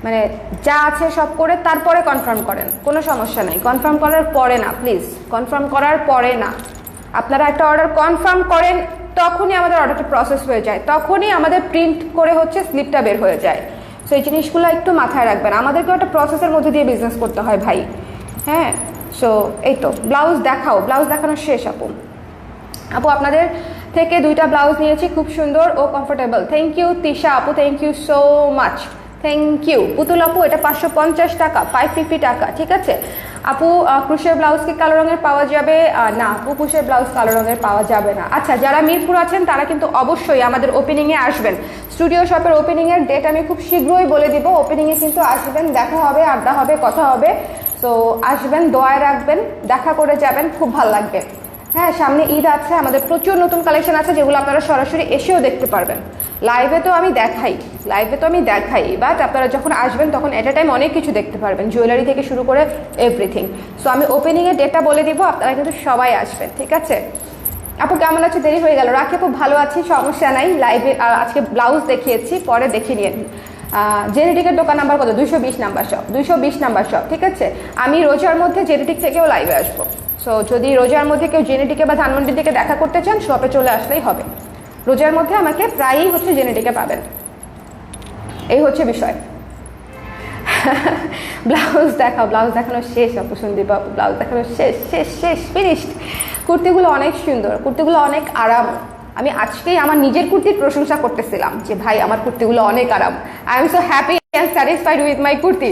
মানে যা আছে সব করে তারপরে কনফার্ম করেন, কোনো সমস্যা নেই। কনফার্ম করার পরে না, প্লিজ কনফার্ম করার পরে না। আপনারা একটা অর্ডার কনফার্ম করেন, তখনই আমাদের অর্ডারটা প্রসেস হয়ে যায়, তখনই আমাদের প্রিন্ট করে হচ্ছে স্লিপটা বের হয়ে যায়। সো এই জিনিসগুলো একটু মাথায় রাখবেন, আমাদেরকেও একটা প্রসেসের মধ্যে দিয়ে বিজনেস করতে হয় ভাই। হ্যাঁ, সো এই তো ব্লাউজ দেখাও, ব্লাউজ দেখানো শেষ। আপু আপনাদের থেকে 2টা ব্লাউজ নিয়েছি, খুব সুন্দর ও কমফোর্টেবল। থ্যাংক ইউ তিশা আপু, thank you so much, thank you. Putul আপু এটা 550 টাকা, 550 টাকা, ঠিক আছে। আপু ক্রুশের ব্লাউজ কি কালো রঙের পাওয়া যাবে? না আপু, ক্রুশের ব্লাউজ কালো রঙের পাওয়া যাবে না। আচ্ছা, যারা মিরপুর আছেন তারা কিন্তু অবশ্যই আমাদের ওপেনিংয়ে আসবেন। স্টুডিও শপের ওপেনিংয়ের ডেট আমি খুব শীঘ্রই বলে দিব। ওপেনিংয়ে কিন্তু আসবেন, দেখা হবে, আড্ডা হবে, কথা হবে। তো আসবেন, দোয়ায় রাখবেন, দেখা করে যাবেন, খুব ভালো লাগবে। হ্যাঁ, সামনে ঈদ আছে, আমাদের প্রচুর নতুন কালেকশন আছে যেগুলো আপনারা সরাসরি এসেও দেখতে পারবেন। লাইভে তো আমি দেখাই, বাট আপনারা যখন আসবেন তখন এট এ টাইম অনেক কিছু দেখতে পারবেন, জুয়েলারি থেকে শুরু করে এভরিথিং। সো আমি ওপেনিংয়ের ডেটটা বলে দিব, আপনারা কিন্তু সবাই আসবেন, ঠিক আছে। আপু কেমন আছে? দেরি হয়ে গেল। রাখি আপু ভালো আছি, সমস্যা নাই। লাইভে আজকে ব্লাউজ দেখিয়েছি, পরে দেখিয়ে নিয়ে জেনেটিকের দোকান নাম্বার কত? 220 নাম্বার শপ, 220 নাম্বার শপ, ঠিক আছে। আমি রোজার মধ্যে জেনেটিক থেকেও লাইভে আসবো, সো যদি রোজার মধ্যে কেউ জেনেটিকে বা ধানমন্ডির দিকে দেখা করতে চান শপে চলে আসলেই হবে। রোজার মধ্যে আমাকে প্রায়ই হচ্ছে জেনেটিকে পাবেন, এই হচ্ছে বিষয়। ব্লাউজ দেখাও, ব্লাউজ দেখানো শেষ আপু সন্দীপ আপু, ব্লাউজ দেখানো শেষ শেষ শেষ ফিনিশড। কুর্তিগুলো অনেক সুন্দর, কুর্তিগুলো অনেক আরাম। আমি আজকেই আমার নিজের কুর্তির প্রশংসা করতেছিলাম যে ভাই আমার কুর্তিগুলো অনেক আরাম। I am so happy and satisfied with my kurti.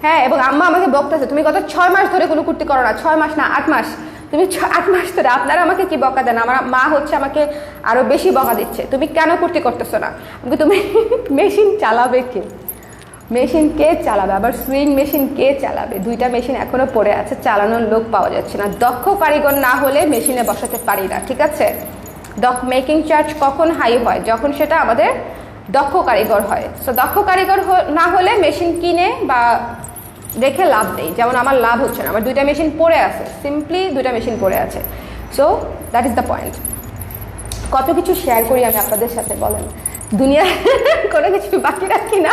হ্যাঁ, এবং আম্মা আমাকে বকতেছে তুমি গত 6 মাস ধরে কোনো কুর্তি করো না। 6 মাস না 8 মাস, তুমি 8 মাস ধরে। আপনারা আমাকে কি বকা দেন, আমার মা হচ্ছে আমাকে আরো বেশি বকা দিচ্ছে, তুমি কেন কুর্তি করতেছো না। তুমি মেশিন চালাবে কে, মেশিন কে চালাবে, আবার সুইং মেশিন কে চালাবে। 2টা মেশিন এখনো পড়ে আছে, চালানোর লোক পাওয়া যাচ্ছে না। দক্ষ কারিগর না হলে মেশিনে বসাতে পারি না, ঠিক আছে। মেকিং চার্জ কখন হাই হয়, যখন সেটা আমাদের দক্ষ কারিগর হয়। সো দক্ষ কারিগর না হলে মেশিন কিনে বা রেখে লাভ নেই। যেমন আমার লাভ হচ্ছে না, আমার 2টা মেশিন পড়ে আছে, সিম্পলি 2টা মেশিন পড়ে আছে। So that is the point. কত কিছু শেয়ার করি আমি আপনাদের সাথে, বলেন দুনিয়া কোনো কিছু বাকি রাখি না।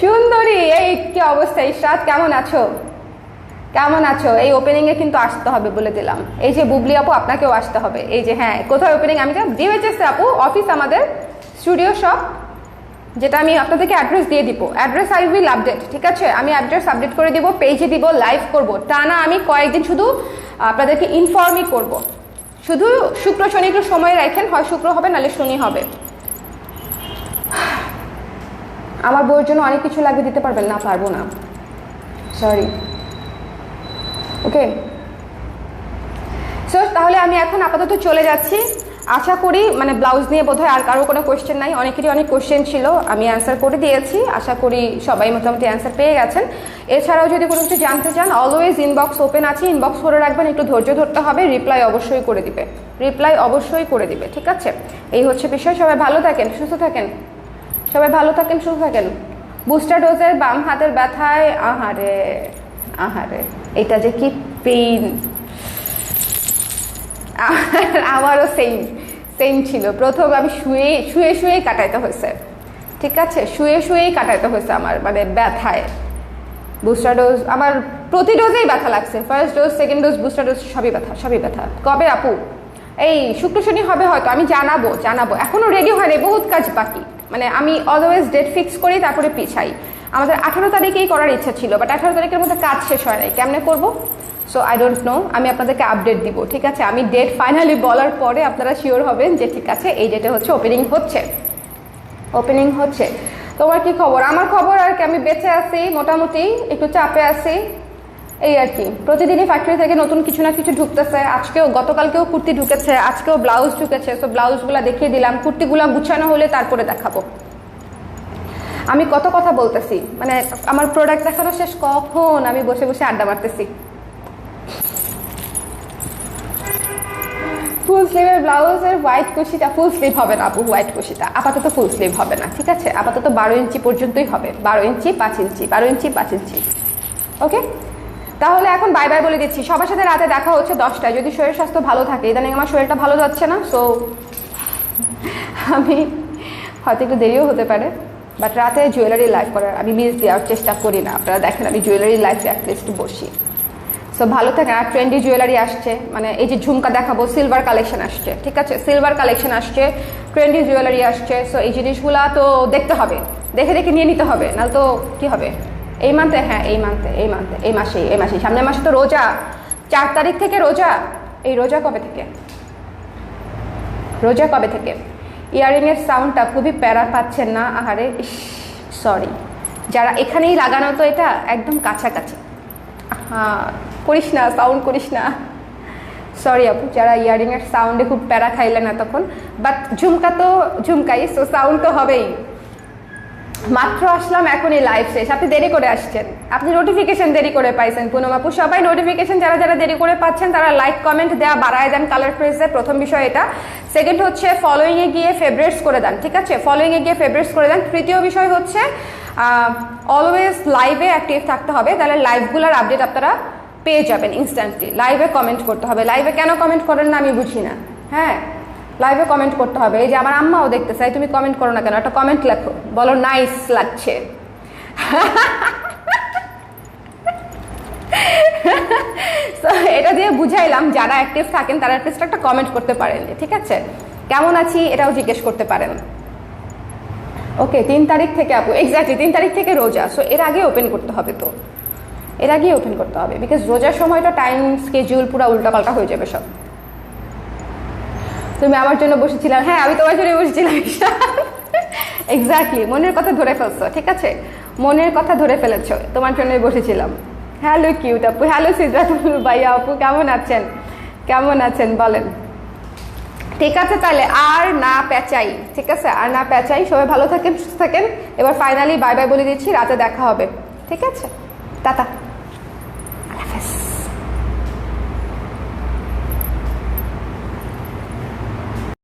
সুন্দরী, এই কি অবস্থা, ইশরাত কেমন আছো, কেমন আছো। এই ওপেনিংয়ে কিন্তু আসতে হবে বলে দিলাম। এই যে বুবলি আপু আপনাকেও আসতে হবে। এই যে হ্যাঁ, কোথায় ওপেনিং, আমি ডিওএইচএস আপু অফিস, আমাদের স্টুডিও শপ, যেটা আমি আপনাদেরকে অ্যাড্রেস দিয়ে দিব। অ্যাড্রেস আই উইল আপডেট, ঠিক আছে। আমি অ্যাড্রেস আপডেট করে দিব, পেজে দিব, লাইভ করব। তা না আমি কয়েকদিন শুধু আপনাদেরকে ইনফর্মই করব। শুধু শুক্র শনি একটু সময় রাখেন, হয় শুক্র হবে নাহলে শনি হবে। আমার বউয়ের জন্য অনেক কিছু লাগবে, দিতে পারবেন না, পারবো না, সরি। ওকে, সো তাহলে আমি এখন আপাতত চলে যাচ্ছি। আশা করি মানে ব্লাউজ নিয়ে বোধহয় আর কারো কোনো কোয়েশ্চেন নাই। অনেকেরই অনেক কোয়েশ্চেন ছিল, আমি অ্যান্সার করে দিয়েছি। আশা করি সবাই মোটামুটি অ্যান্সার পেয়ে গেছেন। এছাড়াও যদি কোনো কিছু জানতে চান, অলওয়েজ ইনবক্স ওপেন আছে, ইনবক্স করে রাখবেন। একটু ধৈর্য ধরতে হবে, রিপ্লাই অবশ্যই করে দিবে, রিপ্লাই অবশ্যই করে দিবে, ঠিক আছে। এই হচ্ছে বিষয়। সবাই ভালো থাকেন, সুস্থ থাকেন, সবাই ভালো থাকেন, সুস্থ থাকেন। বুস্টার ডোজের বাম হাতের ব্যথায় আহারে আহারে, এটা যে কি পেইন। আমারও সেম ছিল। প্রথম আমি শুয়ে কাটাইতে হয়েছে, ঠিক আছে, শুয়েই কাটাইতে হয়েছে আমার, মানে ব্যথায়। বুস্টার ডোজ আমার প্রতি ডোজেই ব্যথা লাগছে, first dose, second dose, booster dose, সবই ব্যথা। কবে আপু? এই শুক্র শনি হবে হয়তো, আমি জানাবো। এখনো রেডি হয়নি, বহুত কাজ বাকি। মানে আমি অলওয়েজ ডেট ফিক্স করি, তারপরে পিছাই। আমাদের 18 তারিখেই করার ইচ্ছা ছিল, বাট 18 তারিখের মধ্যে কাজ শেষ হয় নাই, কেমনে করবো? সো আই ডোন্ট নো, আমি আপনাদেরকে আপডেট দিব, ঠিক আছে। আমি ডেট ফাইনালি বলার পরে আপনারা শিওর হবেন যে ঠিক আছে এই ডেটে হচ্ছে ওপেনিং হচ্ছে। তোমার কি খবর? আমার খবর আর কি, আমি বেঁচে আছি মোটামুটি, একটু চাপে আছি, এই আর কি। প্রতিদিনই ফ্যাক্টরি থেকে নতুন কিছু না কিছু ঢুকতেছে। আজকেও, গতকালকেও কুর্তি ঢুকেছে, আজকেও ব্লাউজ ঢুকেছে। সো ব্লাউজগুলো দেখিয়ে দিলাম, কুর্তিগুলো গুছানো হলে তারপরে দেখাবো। আমি কত কথা বলতেছি, মানে আমার প্রোডাক্ট দেখানো শেষ কখন, আমি বসে বসে আড্ডা মারতেছি। ফুল স্লিভের ব্লাউজের হোয়াইট কুশিটা, ফুল স্লিভ হবে না আপু, হোয়াইট কুশিটা আপাতত ফুল স্লিভ হবে না, ঠিক আছে। আপাতত 12 ইঞ্চি পর্যন্তই হবে, 12 ইঞ্চি 5 ইঞ্চি, 12 ইঞ্চি 5 ইঞ্চি। ওকে, তাহলে এখন বাই বাই বলে দিচ্ছি। সবার সাথে রাতে দেখা হচ্ছে 10টায়, যদি শরীর স্বাস্থ্য ভালো থাকে। ইদানিং আমার শরীরটা ভালো যাচ্ছে না, সো আমি হয়তো একটু দেরিও হতে পারে, বাট রাতে জুয়েলারি লাইভ করার আমি মিস দেওয়ার চেষ্টা করি না। আপনারা দেখেন আমি জুয়েলারি লাইভে অ্যাটলিস্ট বসি। সো ভালো থাকেন। আর ট্রেন্ডি জুয়েলারি আসছে, মানে এই যে ঝুমকা দেখাবো, সিলভার কালেকশন আসছে, ঠিক আছে, সিলভার কালেকশন আসছে, ট্রেন্ডি জুয়েলারি আসছে। সো এই জিনিসগুলা তো দেখতে হবে, দেখে নিয়ে নিতে হবে, নাহলে তো কি হবে। এই মান্থে, হ্যাঁ এই মাসেই সামনের মাসে তো রোজা, 4 তারিখ থেকে রোজা। এই রোজা কবে থেকে? ইয়ারিংয়ের সাউন্ডটা খুবই প্যারা পাচ্ছেন না? আহারে, সরি। যারা এখানেই লাগানো, তো এটা একদম কাছাকাছি। হ্যাঁ, করিস না, সাউন্ড করিস না, সরি আপু। যারা ইয়ারিংয়ের সাউন্ডে খুব প্যারা খাইলেন না তখন, বাট ঝুমকা তো ঝুমকাই, সো সাউন্ড তো হবেই। মাত্র আসলাম, এখনই লাইভ শেষ। আপনি দেরি করে আসছেন, আপনি নোটিফিকেশন দেরি করে পাইছেন। পুনম আপু, সবাই নোটিফিকেশন যারা দেরি করে পাচ্ছেন তারা লাইক কমেন্ট দেওয়া বাড়ায় দেন কালার প্রেসে, প্রথম বিষয় এটা। সেকেন্ড হচ্ছে ফলোইংয়ে গিয়ে ফেভারিটস করে দেন, ঠিক আছে, ফলোইংয়ে গিয়ে ফেভারিটস করে দেন। তৃতীয় বিষয় হচ্ছে অলওয়েজ লাইভে অ্যাক্টিভ থাকতে হবে, তাহলে লাইভগুলোর আপডেট আপনারা পেয়ে যাবেন ইনস্ট্যান্টলি। লাইভে কমেন্ট করতে হবে, লাইভে কেন কমেন্ট করেন না আমি বুঝি না। হ্যাঁ, লাইভে কমেন্ট করতে হবে। এই যে আমার আম্মাও দেখতে চাই, তুমি কমেন্ট করো না কেন? একটা কমেন্ট লেখো, বলো নাইস লাগছে। তো এটা দিয়ে বুঝাইলাম যারা অ্যাক্টিভ থাকেন তারা অ্যাটলিস্ট একটা কমেন্ট করতে পারেন, ঠিক আছে, কেমন আছি এটাও জিজ্ঞেস করতে পারেন। ওকে 3 তারিখ থেকে আপু, এক্স্যাক্টলি 3 তারিখ থেকে রোজা, সো এর আগে ওপেন করতে হবে, তো এর আগে ওপেন করতে হবে, বিকজ রোজার সময়টা টাইম স্কেডিউল পুরো উল্টাপাল্টা হয়ে যাবে সব। তুমি আমার জন্য বসেছিলাম, হ্যাঁ আমি তোমার জন্য বসেছিলাম। এক্স্যাক্টলি, মনের কথা ধরে ফেলছো, ঠিক আছে, মনের কথা ধরে ফেলেছো, তোমার জন্যই বসেছিলাম। হ্যালো কিউট আপু, হ্যালো সিদ্ধাতুল ভাইয়া আপু, কেমন আছেন, কেমন আছেন বলেন। ঠিক আছে তাহলে আর না পেঁচাই, ঠিক আছে, আর না পেঁচাই, সবাই ভালো থাকেন, সুস্থ থাকেন। এবার ফাইনালি বাই বাই বলে দিচ্ছি, রাতে দেখা হবে, ঠিক আছে, টাটা।